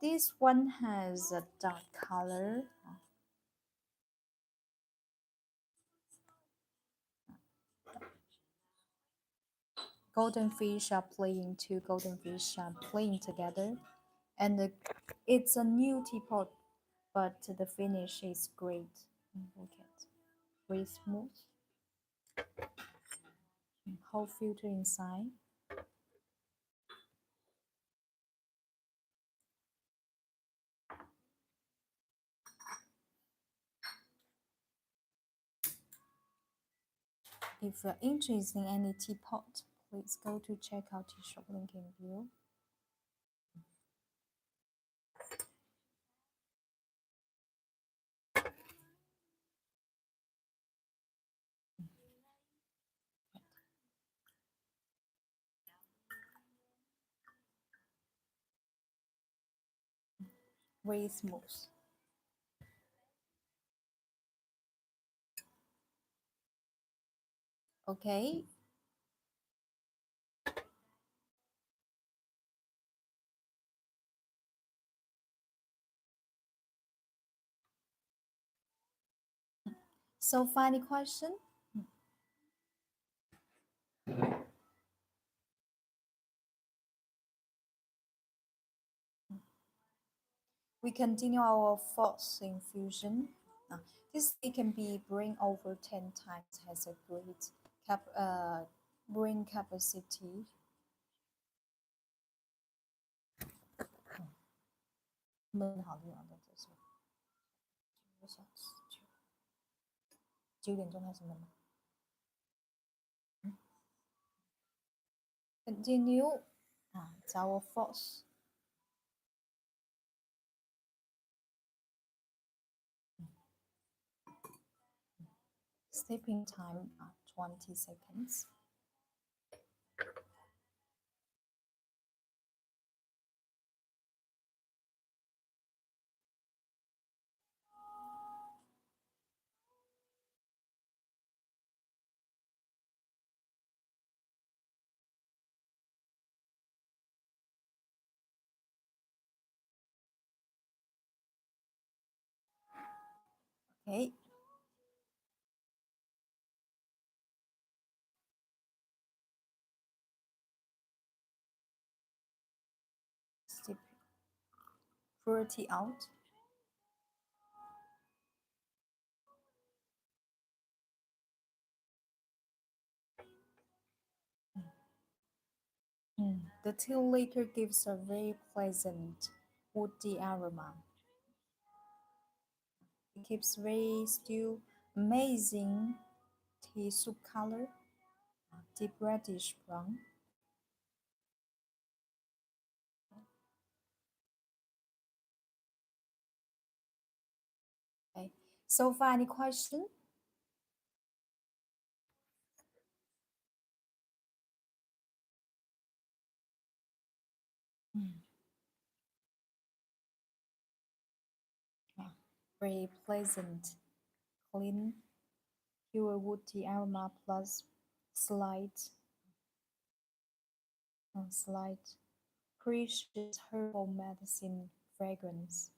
This one has a dark color. Golden fish are playing, two golden fish are playing together. And it's a new teapot, but the finish is great. Look at very smooth. Whole filter inside. If you're interested in any teapot, please go to check out the shop link in below. Very smooth. Okay. So final question. We continue our fourth infusion. This it can be bring over 10 times, has a great brewing capacity. Continue. It's our fourth. Steeping time 20 seconds. Okay. Steep fruity out. The tea liquor gives a very pleasant woody aroma. It keeps very still amazing tea soup color, deep reddish brown. Okay. So far, any question? Very pleasant, clean, pure woody aroma plus slight, slight precious herbal medicine fragrance.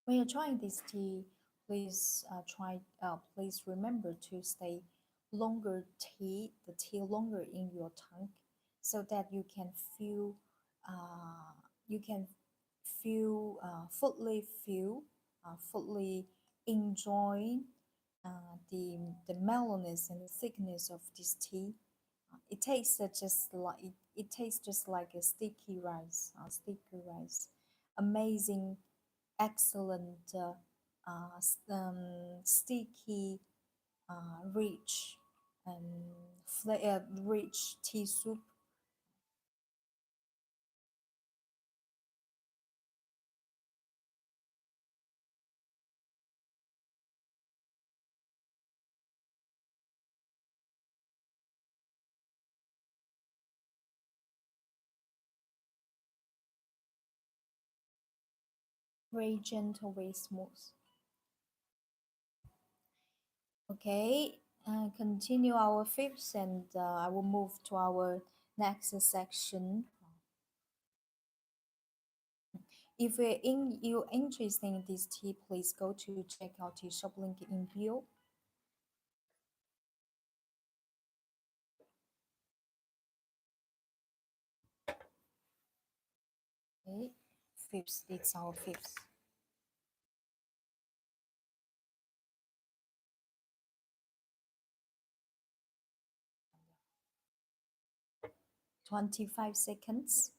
When you're trying this tea, please remember to stay the tea longer in your tongue, so that uh, you can fully enjoy the mellowness and the thickness of this tea. It tastes just like a sticky rice. Amazing, excellent, sticky, rich, and rich tea soup. Very gentle, very smooth. Okay, continue our fifth, and I will move to our next section. If you're interested in this tea, please go to check out the shop link in bio. Okay, fifth, it's our fifth. 25 seconds.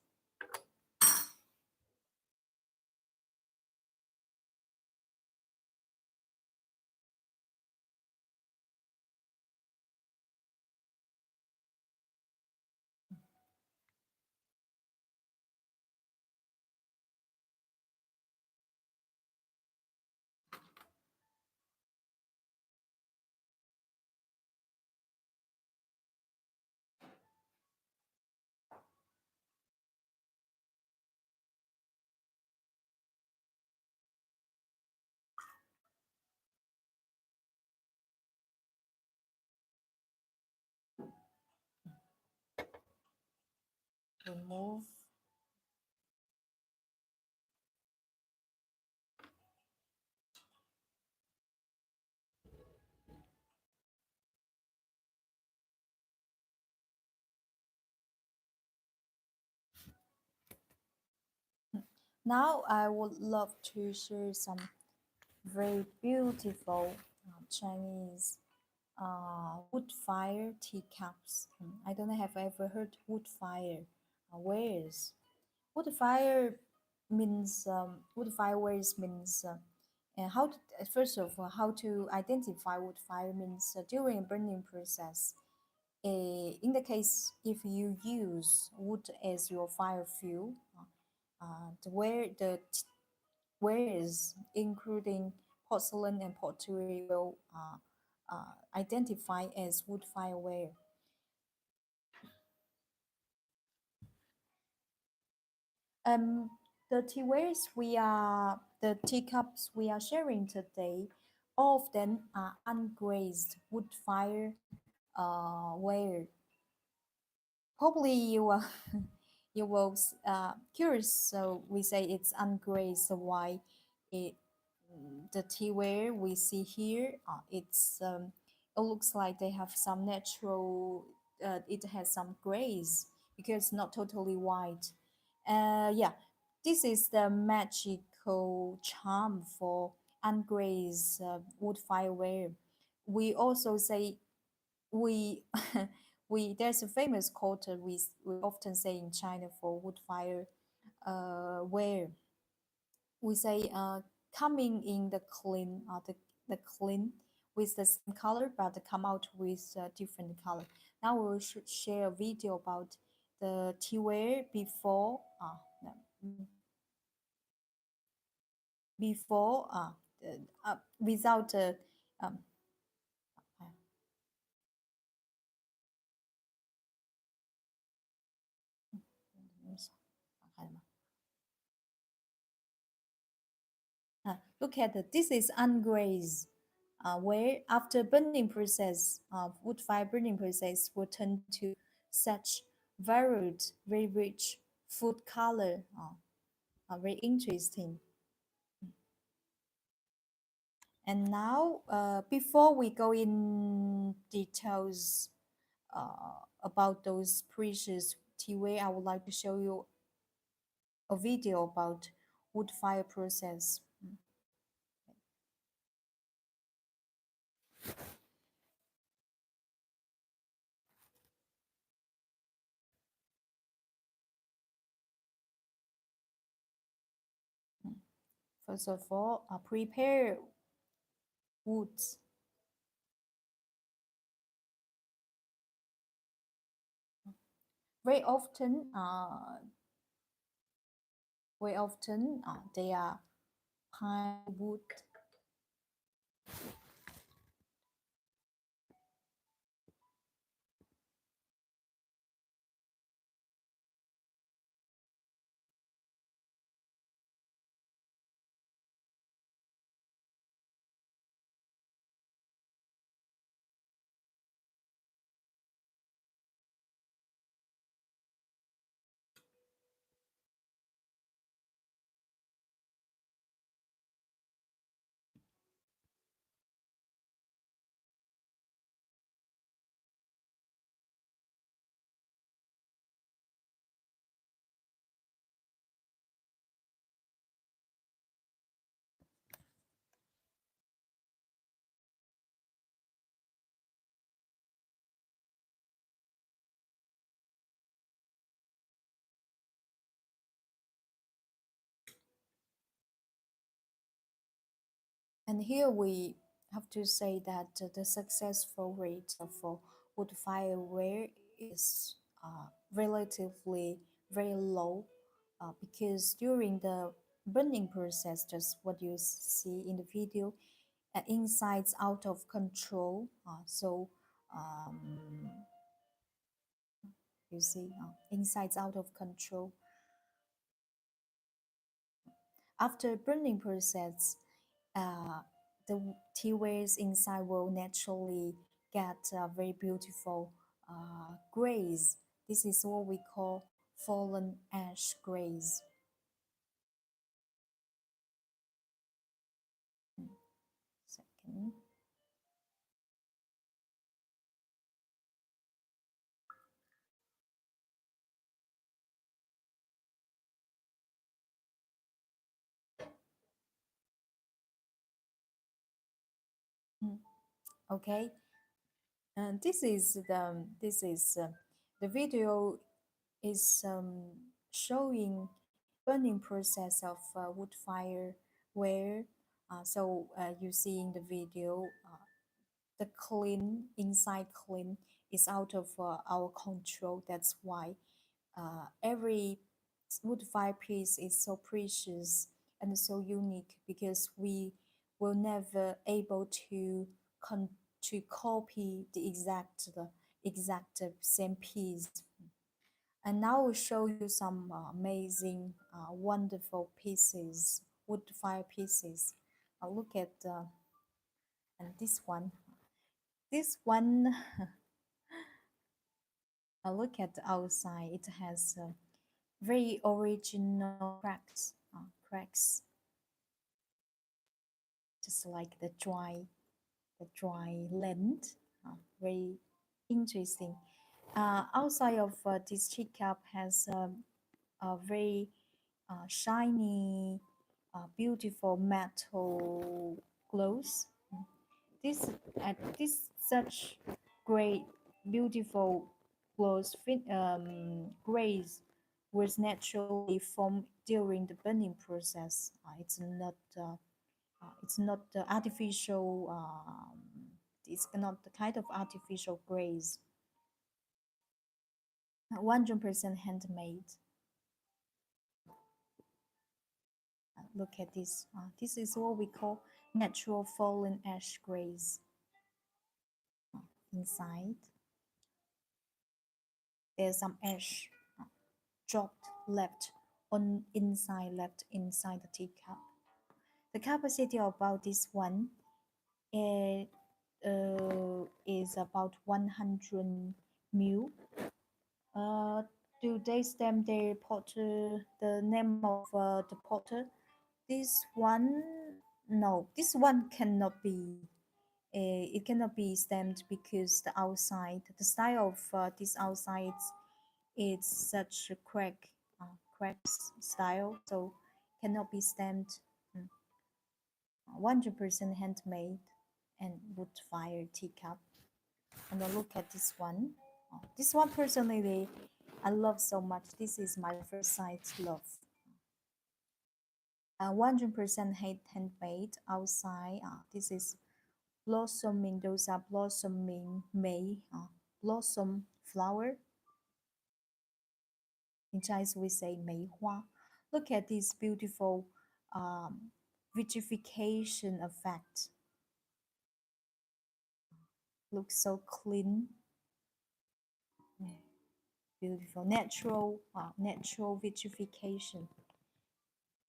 Remove. Now I would love to share some very beautiful Chinese wood fire teacups. I don't know if I ever heard wood fire wares. Wood fire wood fire wares means and how to, first of all, how to identify wood fire means during burning process. In the case if you use wood as your fire fuel, the wares including porcelain and pottery will identify as wood fireware. Um, the teacups we are sharing today, all of them are unglazed wood fire ware. Probably you are you will curious, so we say it's unglazed. So why it the teaware we see here, it looks like they have some natural. It has some grays because not totally white. Yeah, this is the magical charm for unglazed wood fireware. We also say we there's a famous quote we often say in China for wood fire ware. We say coming in the clean with the same color but come out with a different color. Now we will share a video about the teaware no, before without um, look at it. This is ungrazed, where after burning process, wood fire burning process will turn to such varied, very rich food color. Very interesting. And now, before we go in details about those precious teaware, I would like to show you a video about wood fire process. First of all, prepare woods. Very often, they are pine wood. And here we have to say that the successful rate for wood fireware is relatively very low because during the burning process, just what you see in the video, insides out of control. Um, you see, insides out of control. After burning process, uh, the tea wares inside will naturally get very beautiful grays. This is what we call fallen ash grays. Second. Mm, okay, and the video is showing burning process of wood fire where you see in the video the clean inside clean is out of our control. That's why every wood fire piece is so precious and so unique because we will never able to to copy the exact same piece. And now I'll show you some amazing, wonderful pieces, wood fire pieces. Look at and this one. This one, look at the outside. It has very original cracks, just like the dry land. Very interesting. Outside of this teacup has a very shiny, beautiful metal glows. This such great, beautiful grays was naturally formed during the burning process. It's not the artificial. It's not the kind of artificial grays. 100% handmade. Look at this. This is what we call natural fallen ash grays. Inside, there's some ash dropped left inside the teacup. The capacity about this one is about 100 mil. Do they stamp the name of the potter? This one No, this one cannot be. It cannot be stamped because the outside, the style of this outside, it's such a cracks style, so cannot be stamped. 100% handmade and wood fire teacup. And then look at this one. This one personally, I love so much. This is my first sight love. 100% handmade outside. This is blossoming. Those are blossoming May. Blossom flower. In Chinese, we say 梅花. Look at this beautiful um, vitrification effect. Looks so clean. Beautiful, natural vitrification.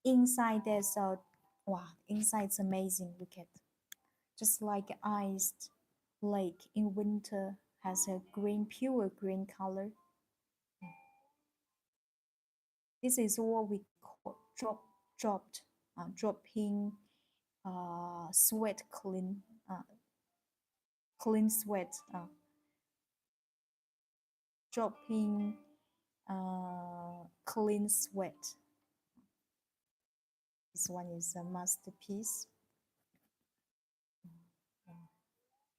Inside there's a wow. Inside it's amazing. Look at, just like iced lake in winter has a green, pure green color. This is what we call dropping sweat clean sweat dropping clean sweat. This one is a masterpiece.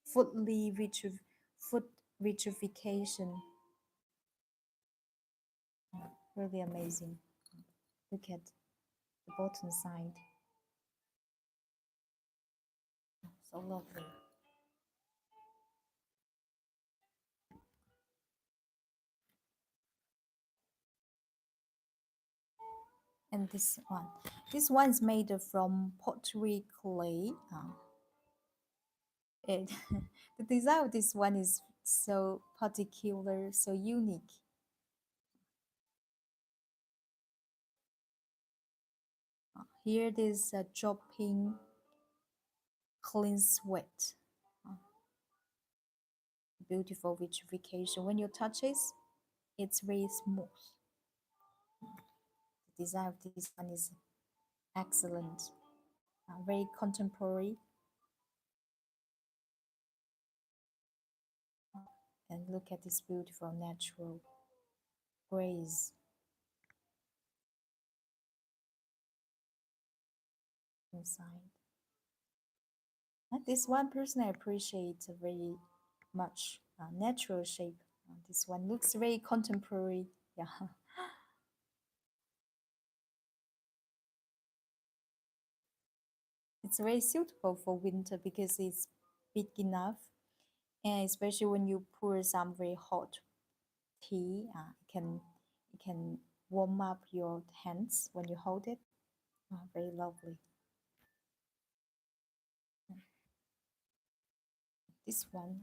Footly foot vitrification. Really amazing. Look at the bottom side. So lovely. And this one is made from pottery clay. It, the design of this one is so particular, so unique. Here it is dropping clean sweat. Beautiful vitrification. When you touch it, it's very smooth. The design of this one is excellent, very contemporary. And look at this beautiful natural grace inside. And this one person I appreciate very much. Natural shape. This one looks very contemporary. Yeah. It's very suitable for winter because it's big enough, and especially when you pour some very hot tea, it can warm up your hands when you hold it. Very lovely. This one,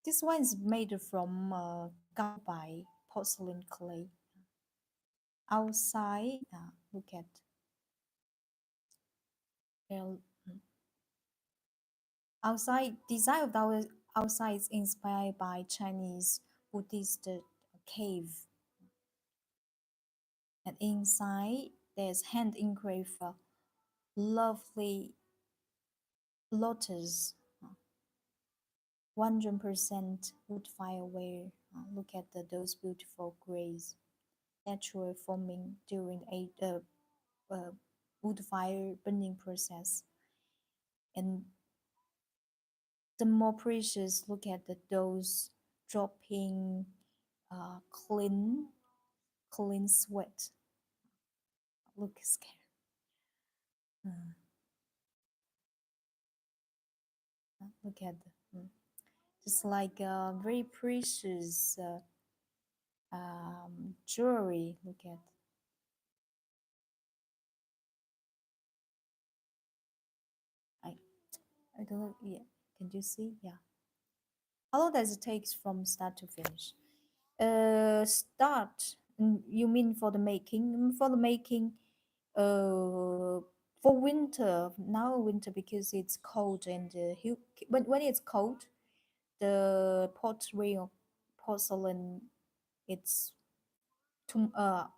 this one is made from by porcelain clay. Outside, look at well, outside design of our outside is inspired by Chinese Buddhist cave, and inside there's hand engraved lovely lotus, 100% wood fireware. Look at those beautiful grays, natural forming during a wood fire burning process. And the more precious, look at those dropping clean sweat. Look scared. Look at just like very precious jewelry. Look at. I I don't know. Yeah, can you see? Yeah. How long does it take from start to finish? Start. You mean for the making? For the making, for winter, now winter because it's cold and when it's cold, the pottery or porcelain, it's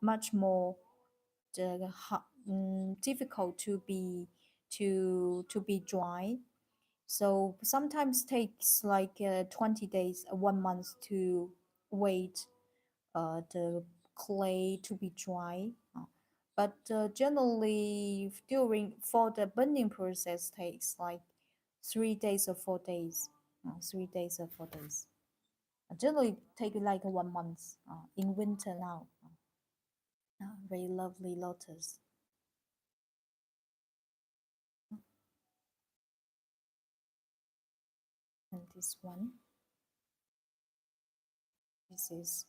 much more difficult to be dry. So sometimes takes like 20 days, 1 month to wait the clay to be dry. But generally, during for the burning process takes like 3 days or 4 days. 3 days or 4 days. Generally, take like 1 month in winter now. Very lovely lotus. And this one, this is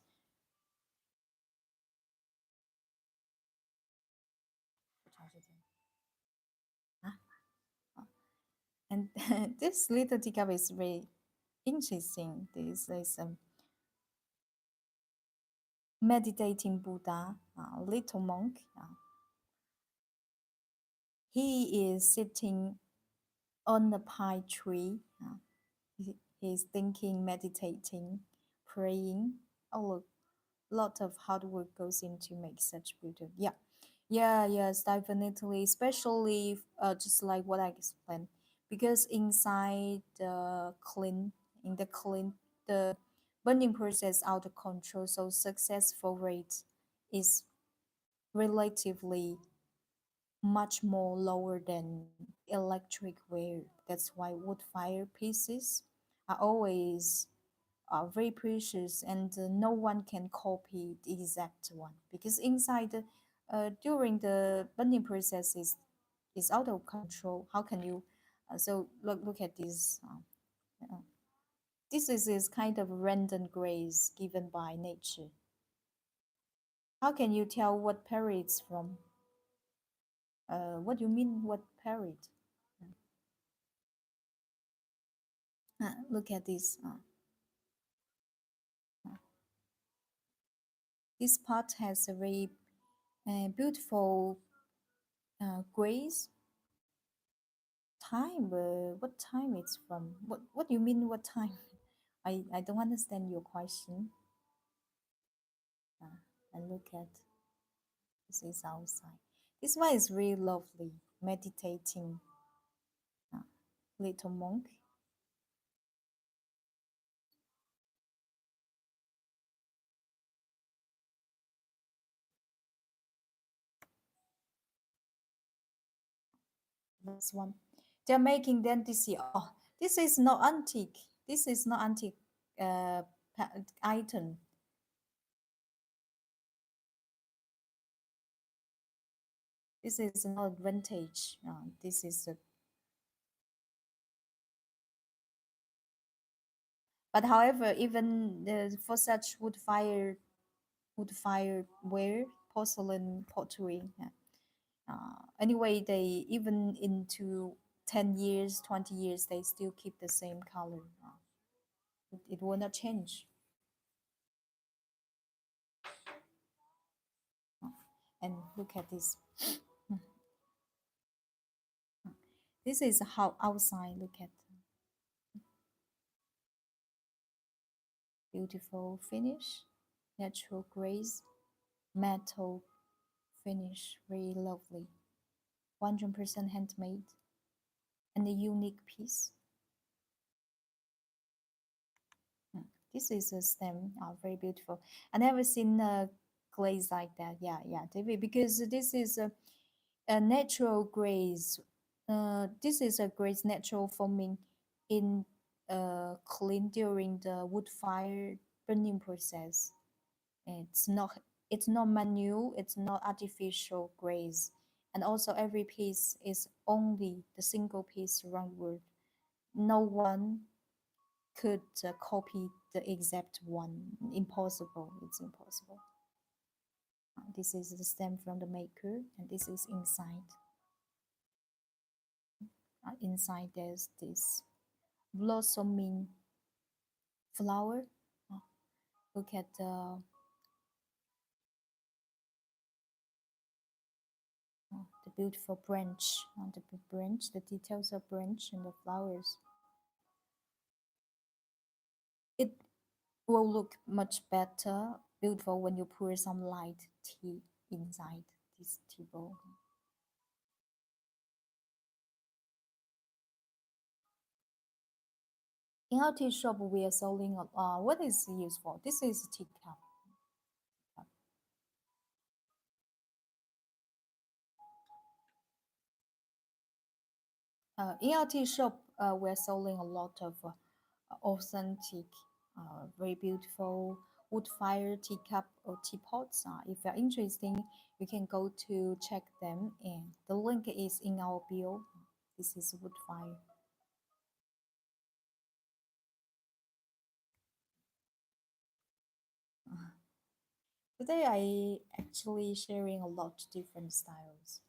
ah, ah. And this little teacup is very interesting. This is meditating Buddha, little monk. He is sitting on a pine tree. He's thinking, meditating, praying. Oh, a lot of hard work goes into make such beauty. Yeah, yeah, yes, definitely. Especially just like what I explained, because inside the clean, in the clean, the burning process out of control. So successful rate is relatively much more lower than electric ware. That's why wood fire pieces are always very precious, and no one can copy the exact one because inside during the burning process is out of control. How can you so look at this this is kind of random grace given by nature. How can you tell what period it's from? What do you mean what period? Look at this. Uh, this pot has a very beautiful grace. Time? What time it's from? What do you mean? What time? I don't understand your question. And look at this is outside. This one is really lovely. Meditating, uh, little monk. This one. They're making them this year. Oh, this is not antique. This is not antique uh, item. This is not vintage. This is a, but however, even for such wood fire ware, porcelain pottery. Anyway, they even into 10 years, 20 years, they still keep the same color. It will not change. And look at this. This is how outside. Look at beautiful finish, natural grace, metal finish, very lovely. 100% handmade and a unique piece. Mm. This is a stem, very beautiful. I never seen a glaze like that. Yeah, yeah, David, because this is a natural glaze. This is a glaze natural forming in clean during the wood fire burning process. It's not it's not manual. It's not artificial glaze, and also every piece is only the single piece roundwood. No one could copy the exact one. Impossible. It's impossible. This is the stem from the maker, and this is inside. Inside there's this blossoming flower. Look at the beautiful branch. The branch, the details of branch and the flowers. It will look much better, beautiful when you pour some light tea inside this Teapot. In our tea shop, we are selling. What is used for? This is teacup. In our tea shop, we're selling a lot of authentic, very beautiful wood-fired teacup or teapots. If you're interested, you can go to check them, and the link is in our bio. This is wood fire. Today I actually sharing a lot different styles.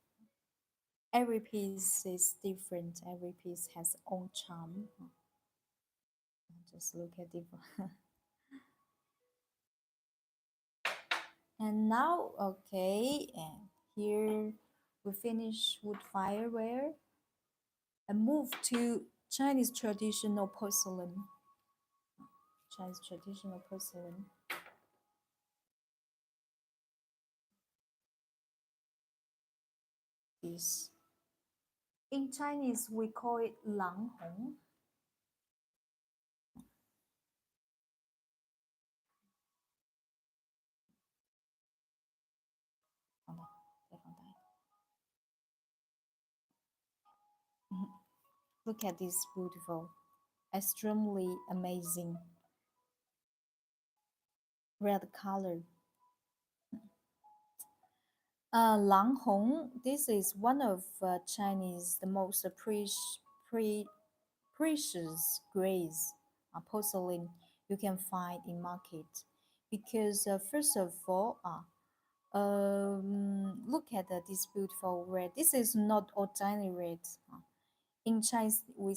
Every piece is different. Every piece has own charm. Just look at different. And now, okay, and here we finish wood fireware and move to Chinese traditional porcelain. Chinese traditional porcelain. This in Chinese we call it lang hong. Look at this beautiful, extremely amazing red color. Lang Hong, this is one of Chinese the most pre- precious grades porcelain you can find in market. Because first of all, look at this beautiful red. This is not ordinary red. In Chinese, we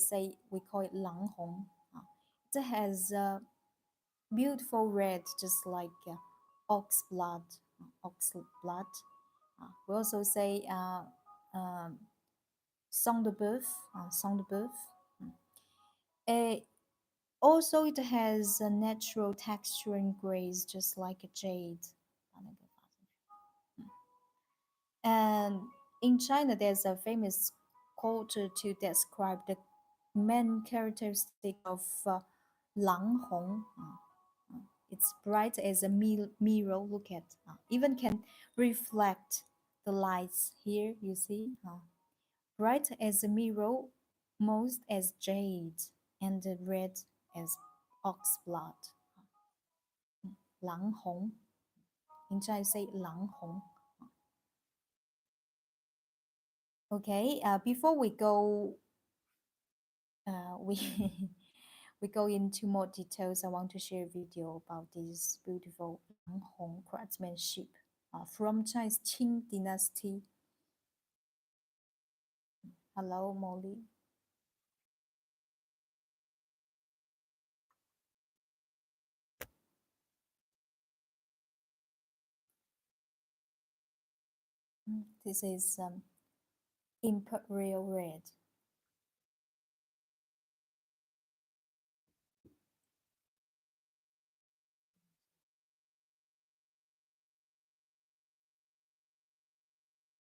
call it Lang Hong. It has beautiful red, just like ox blood. Ox blood. We also say sang de boeuf. Sang de boeuf. Uh, Also, it has a natural texture and grace, just like a jade. And in China, there's a famous quote to describe the main characteristic of Lang Hong. It's bright as a mirror. Look at, even can reflect the lights here. You see, bright as a mirror, most as jade, and red as ox blood. Lang Hong. In Chinese, say Lang Hong. Okay, before we go, we we go into more details. I want to share a video about this beautiful Lang Hong craftsmanship from Chinese Qing Dynasty. Hello, Molly. This is imperial red.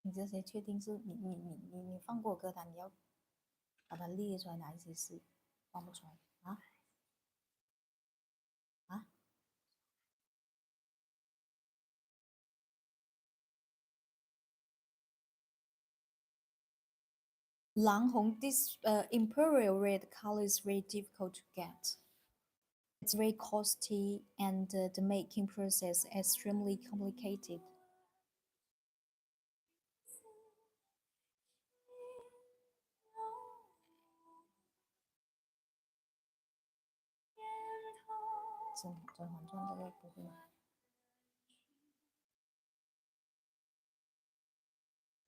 你这谁确定是你放过歌单，你要把它列出来哪一些是放不出来啊啊？Lang Hong, this imperial red color is very difficult to get. It's very costly and the making process extremely complicated.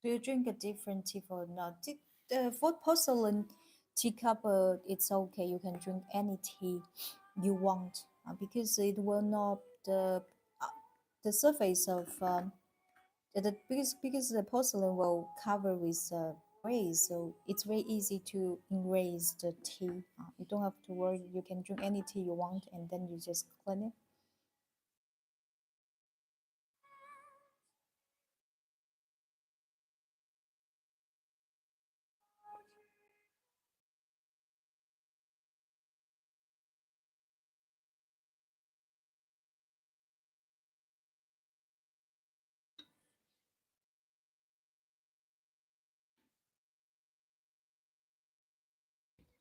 Do you drink a different tea or not? For porcelain teacup, it's okay. You can drink any tea you want because it will not the surface of because the porcelain will cover with glaze, so it's very easy to erase the tea. You don't have to worry. You can drink any tea you want, and then you just clean it.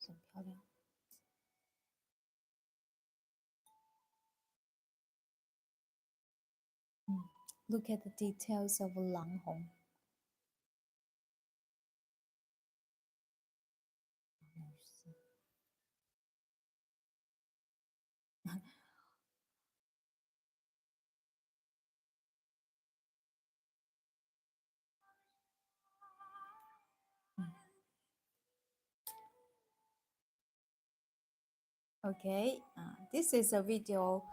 很漂亮。Look at the details of 狼红。Okay, this is a video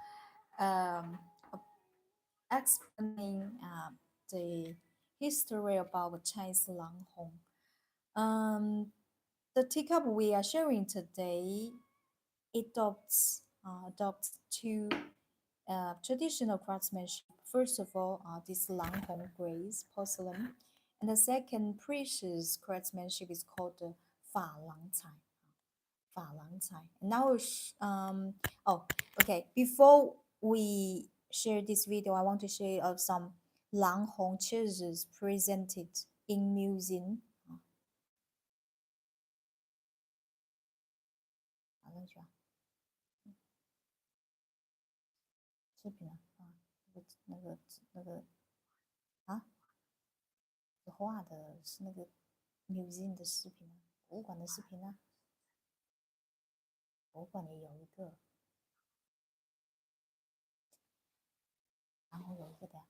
um, explaining the history about Chinese Lang Hong. The teacup we are sharing today adopts two traditional craftsmanship. First of all, this Lang Hong glaze porcelain, and the second precious craftsmanship is called the Fa Lang Cai. Fa Lang Cai. Now, oh, okay. Before we share this video, I want to share some Lang Hong cheeses presented in museum. 好了，是吧？视频啊，那个啊，画的是那个 museum 的视频啊，博物馆的视频啊，博物馆里有一个，然后有一个的呀，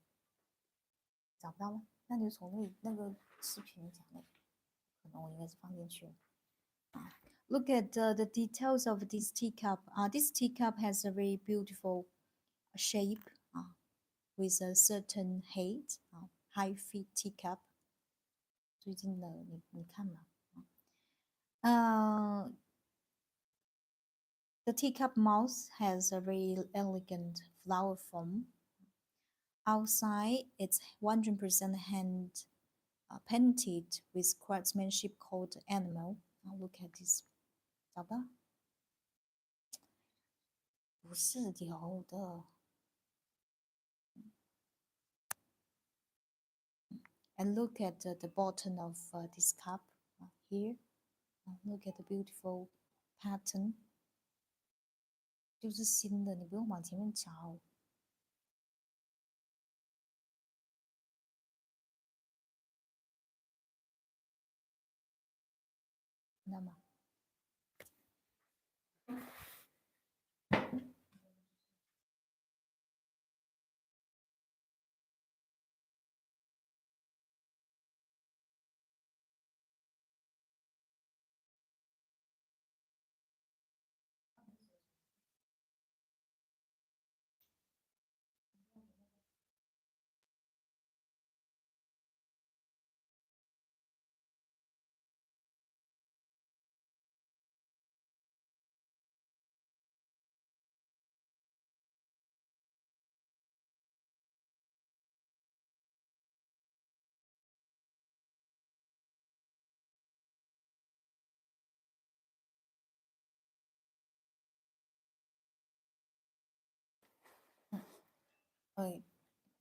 找不到吗？那你就从那个视频讲那个，可能我应该是放进去了。Look at the details of this teacup. This teacup has a very beautiful shape with a certain height. High feet teacup. 最近的你看嘛。The teacup mouth has a very elegant flower form. Outside, it's 100% hand painted with craftsmanship called animal. Now look at this. 找不到？不是有的。And look at the bottom of this cup here. Look at the beautiful pattern. 就是新的，你不用往前面找。看到吗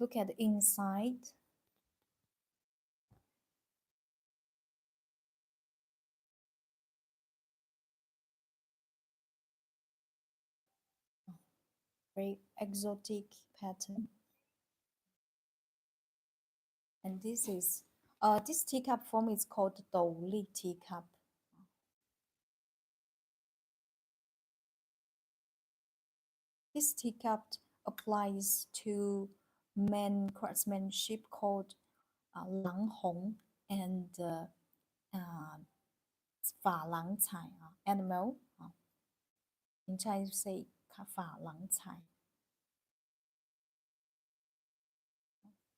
？Look at the inside. Very exotic pattern. And this teacup form is called Douli teacup. This teacup applies to main craftsmanship called Lang Hong and Fa Lang Cai, animal. In Chinese, you say Fa Lang Cai.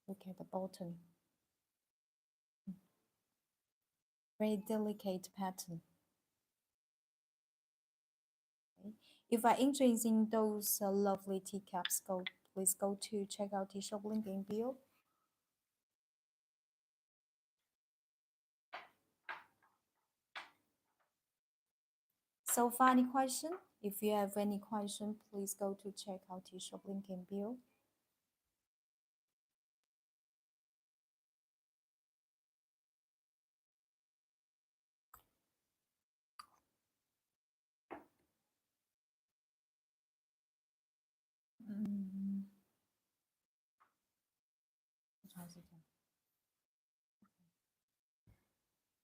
Look at the bottom. Very delicate pattern. Okay. If you're interested in those lovely teacups, please go to check out the shop link in bio. So far, any question? If you have any question, please go to check out the shop link in bio.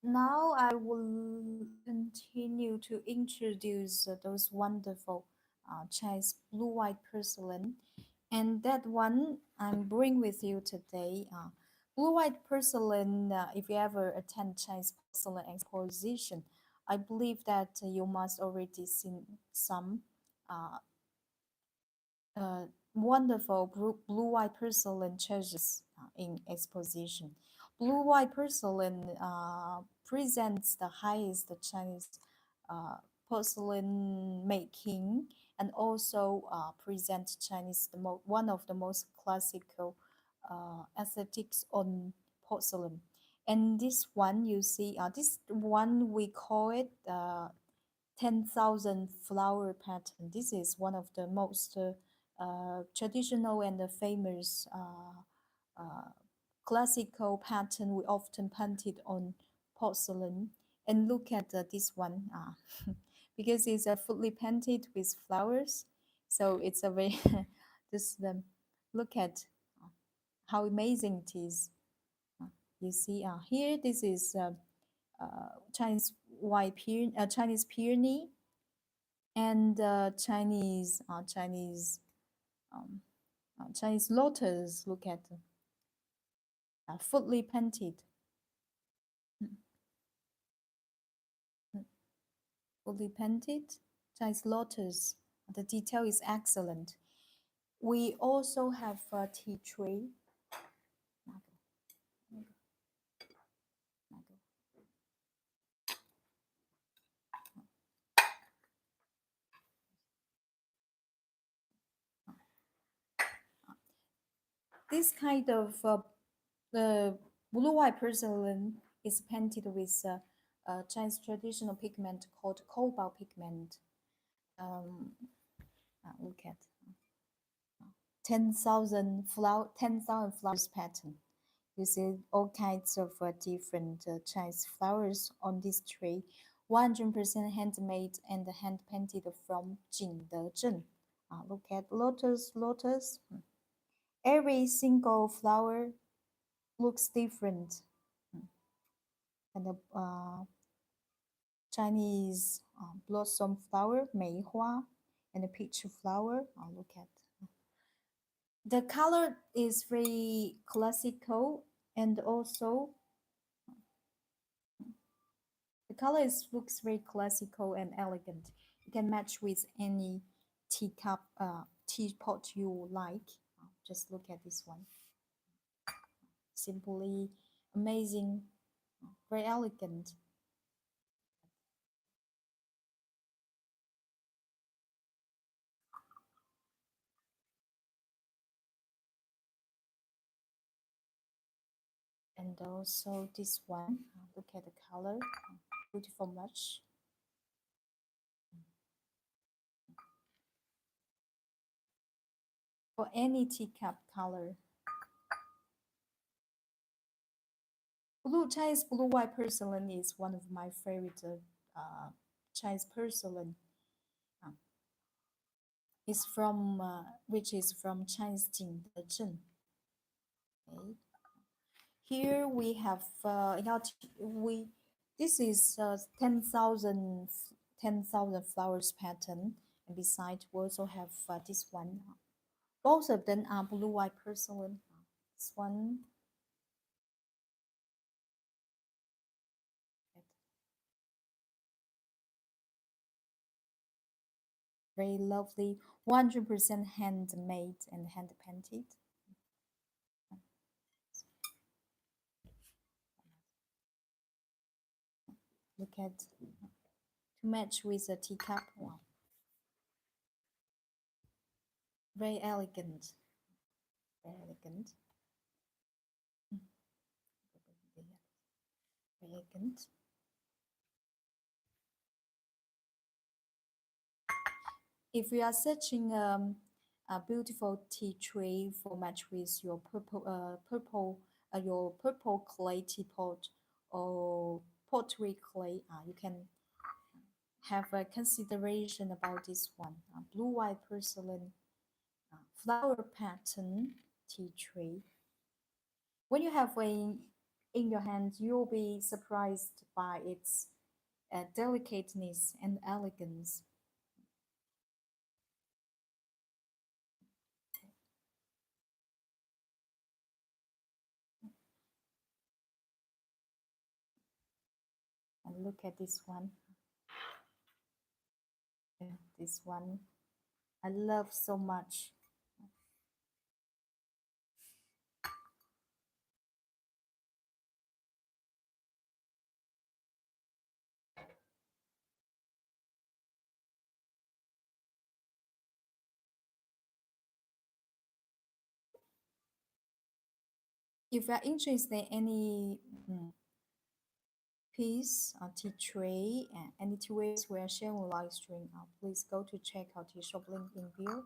Now I will continue to introduce those wonderful Chinese blue-white porcelain, and that one I'm bring with you today. Blue-white porcelain. If you ever attend Chinese porcelain exposition, I believe that you must already seen some uh, uh, wonderful blue-white porcelain treasures in exposition. Blue-white porcelain presents the highest Chinese uh, porcelain making, and also presents Chinese one of the most classical aesthetics on porcelain. And this one you see, this one we call it 10,000 flower pattern. This is one of the most traditional and famous uh, classical pattern we often painted on porcelain. And look at this one, because it's fully painted with flowers, so it's a very just look at how amazing it is. Uh, you see, here this is Chinese Chinese peony, and um, Chinese lotus. Look at fully painted, mm, mm, fully painted Chinese lotus. The detail is excellent. We also have a tea tree. This kind of the blue-white porcelain is painted with Chinese traditional pigment called cobalt pigment. Um, Look at 10,000 flowers pattern. You see all kinds of different Chinese flowers on this tree. 100% handmade and hand painted from Jingdezhen. Look at lotus. Every single flower looks different. Mm. And the Chinese blossom flower, 梅花, and the peach flower. Look at the color is very classical, and also the color looks very classical and elegant. You can match with any teacup, teapot you like. Just look at this one. Simply amazing, very elegant. And also this one, look at the color, beautiful much. For any teacup color. Chinese blue-white porcelain is one of my favorite Chinese porcelain. It's from which is from Chinese Jingdezhen. Okay. Here we have we this is 10,000 flowers pattern, and beside we also have this one. Both of them are blue-white porcelain. This one. Very lovely, 100% handmade and hand painted. Look at to match with a teacup. Wow. Very elegant. Very elegant. Very elegant. If you are searching a beautiful tea tray for match with your purple clay teapot or pottery clay, you can have a consideration about this one. Blue-white porcelain flower pattern tea tray. When you have in your hand, you'll be surprised by its delicateness and elegance. And look at this one. This one I love so much. If you're interested in any piece or tea tray and any teawares we are sharing live stream, please go to check out the shop link in bio.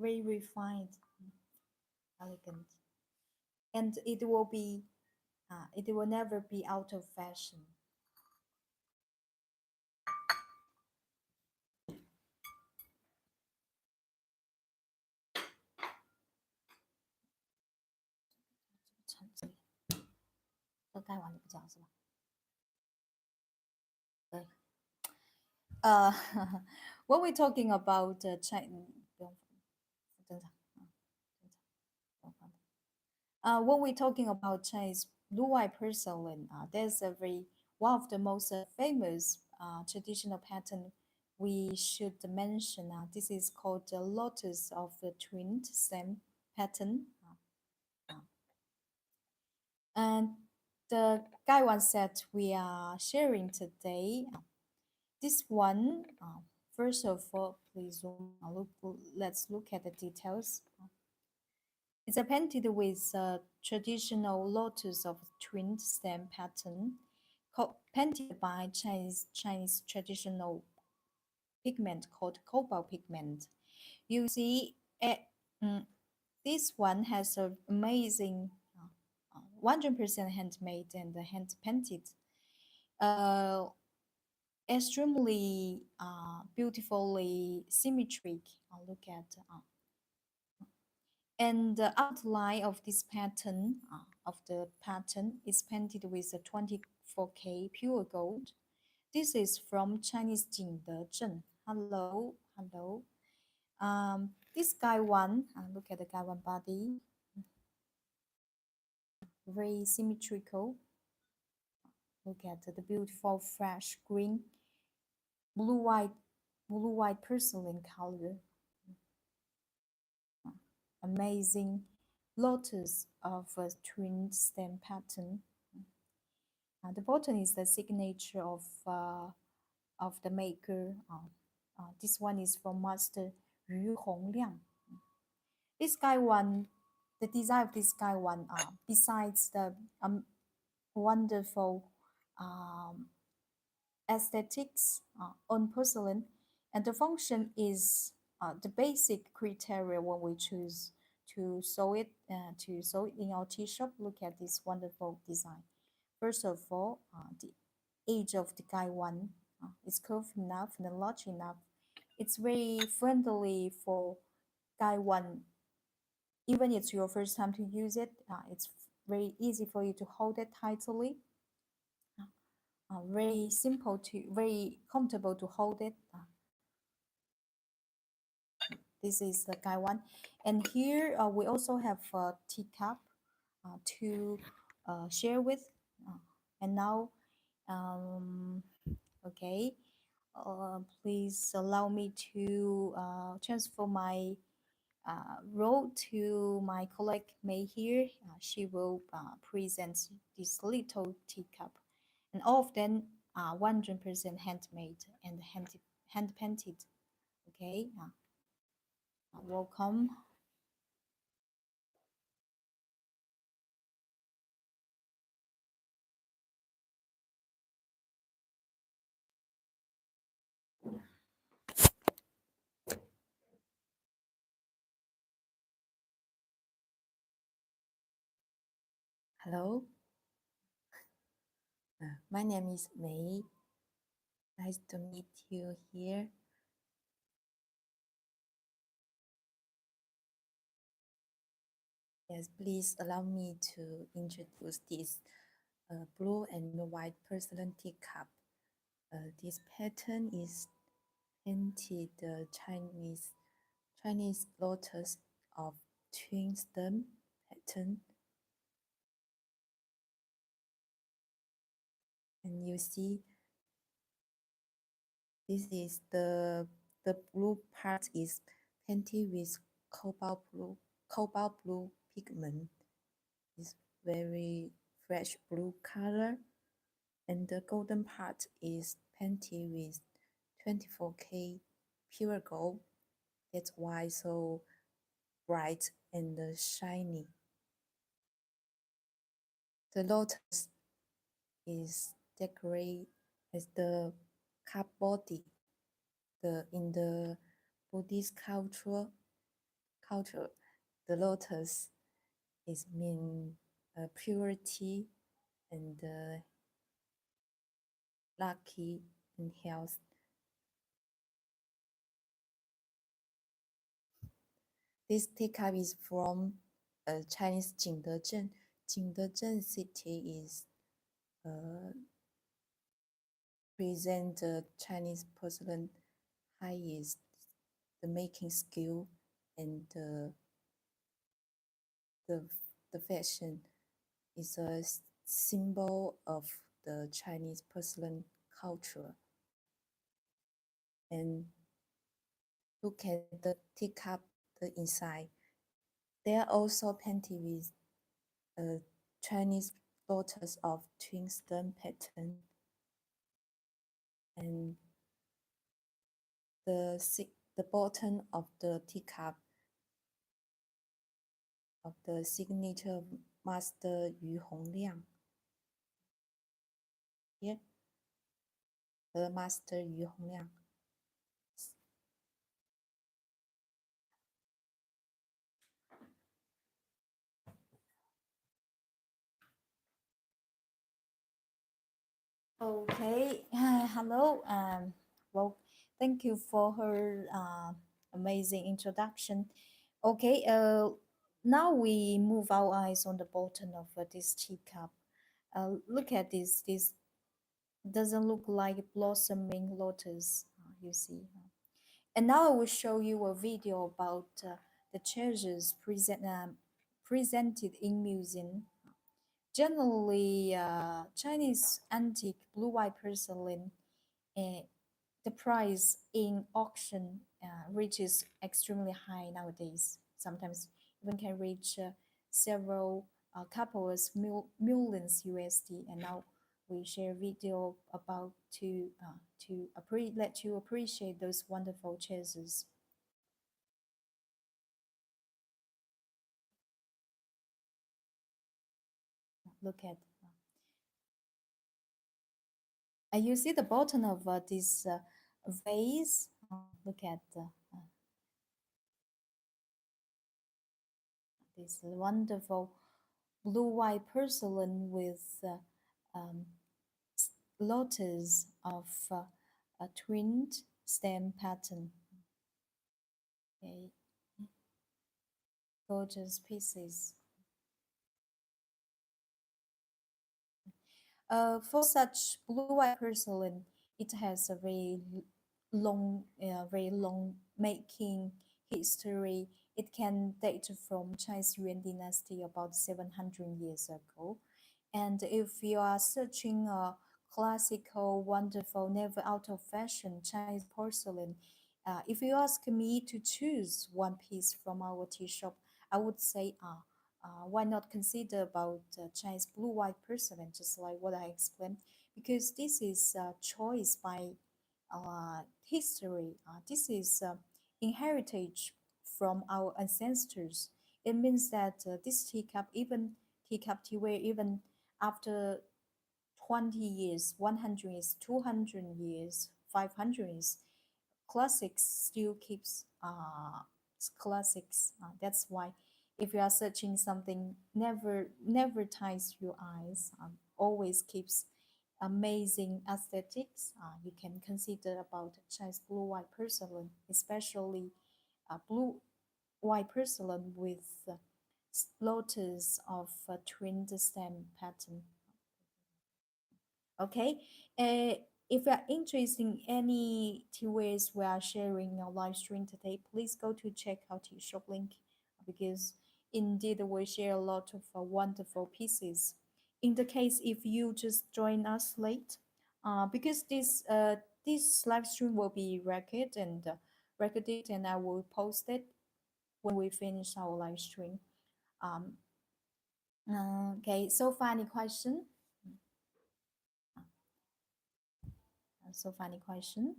Very refined, elegant, and it will never be out of fashion. Uh, when we're talking about China, when we're talking about Chinese blue white porcelain, there's a very one of the most famous traditional pattern we should mention. This is called the lotus of the twinned stem pattern. And the Gaiwan set we are sharing today, this one, first of all, please let's look at the details. It's painted with a traditional lotus of twinned stem pattern, painted by Chinese traditional pigment called cobalt pigment. You see, mm, this one has an amazing 100% handmade and hand painted, uh, extremely beautifully symmetric. Look at and the outline of this pattern of the pattern is painted with a 24K pure gold. This is from Chinese Jingde Zhen. Hello, hello. This guy one, look at the guy one body, very symmetrical. Look at the beautiful fresh green, blue white, blue white porcelain color. Amazing lotus of a twin stem pattern. The bottom is the signature of the maker. This one is from Master Yu Hongliang. This guy one, the design of this guy one, besides the wonderful um, aesthetics on porcelain, and the function is the basic criteria when we choose to sew it in our tea shop. Look at this wonderful design. First of all, the edge of the guy one is curved enough and large enough. It's very friendly for guy one. Even it's your first time to use it, it's very easy for you to hold it tightly. Very simple to very comfortable to hold it. This is the guy one, and here we also have a teacup to share with. And now, okay, please allow me to transfer my role to my colleague May here. She will present this little teacup, and all of them are 100% handmade and hand painted. Okay, welcome. Hello, my name is Mei. Nice to meet you here. Yes, please allow me to introduce this blue and white porcelain teacup. This pattern is painted Chinese lotus of twin stem pattern, and you see this is the blue part is painted with cobalt blue pigment. It's very fresh blue color, and the golden part is painted with 24K pure gold. That's why so bright and shiny. The lotus is decorated as the cup body. In the Buddhist culture, the lotus is mean purity and lucky and health. This teacup is from Chinese Jingdezhen. Jingdezhen city is present the Chinese porcelain highest the making skill and the, the fashion is a symbol of the Chinese porcelain culture. And look at the teacup, the inside. They are also painted with a Chinese lotus of twin stem pattern. And the bottom of the teacup of the signature master Yu Hongliang. Here, the master Yu Hongliang. Okay, hello. Well, thank you for her amazing introduction. Okay, now we move our eyes on the bottom of this teacup. Look at this. This doesn't look like a blossoming lotus. You see. And now I will show you a video about the treasures presented in museum. Generally, Chinese antique blue-white porcelain, uh, the price in auction reaches extremely high nowadays. Sometimes even can reach several couples millions USD. And now we share video about to let you appreciate those wonderful treasures. Look at. You see the bottom of this vase. Look at this wonderful blue-white porcelain with um, lotus of a twinned stem pattern. Okay, gorgeous pieces. For such blue-white porcelain, it has a very long making history. It can date from Chinese Yuan dynasty about 700 years ago. And if you are searching a classical, wonderful, never out of fashion Chinese porcelain, if you ask me to choose one piece from our tea shop, I would say, why not consider about Chinese blue-white porcelain, just like what I explained, because this is a choice by history. This is inherited from our ancestors. It means that this teacup teaware, even after 20 years, 100 years, 200 years, 500 years, classics still keeps classics. That's why if you are searching something never ties your eyes, always keeps amazing aesthetics, you can consider about Chinese blue white porcelain, especially blue white porcelain with lotus of twinned stem pattern. Okay, if you are interested in any teawares we are sharing our live stream today, please go to check out the shop link because indeed we share a lot of wonderful pieces. In the case if you just join us late, because this live stream will be recorded and I will post it when we finish our live stream. Um, okay, so far any question? So far any question?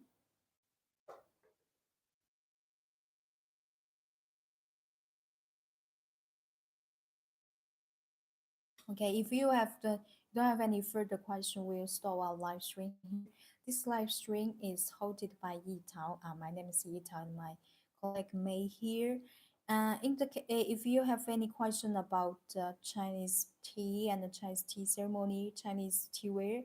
Okay, if you have the don't have any further question, we'll stop our live stream here. This live stream is hosted by Yitao. My name is Yitao and my colleague May here. If you have any question about Chinese tea and the Chinese tea ceremony, Chinese tea wear,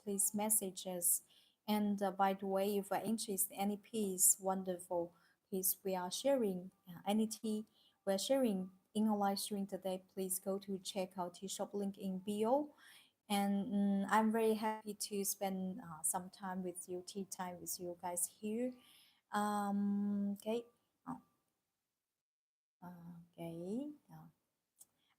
please message us. And by the way, if you're interested in any piece, wonderful piece we are sharing, any tea we're sharing in our live stream today, please go to check out the shop link in bio. And I'm very happy to spend some time with you, tea time with you guys here. Okay. Uh, okay.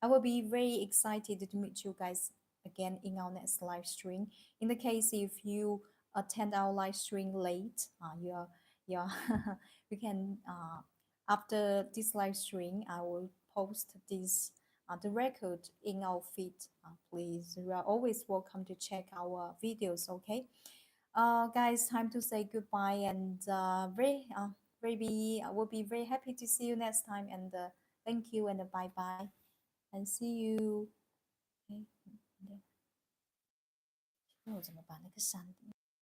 I will be very excited to meet you guys again in our next live stream. In the case if you attend our live stream late, you're we can after this live stream, I will post this the record in our feed. Please, you are always welcome to check our videos. Okay, guys, time to say goodbye and I will be very happy to see you next time and thank you and bye bye and see you. 哎，那我怎么把那个删掉？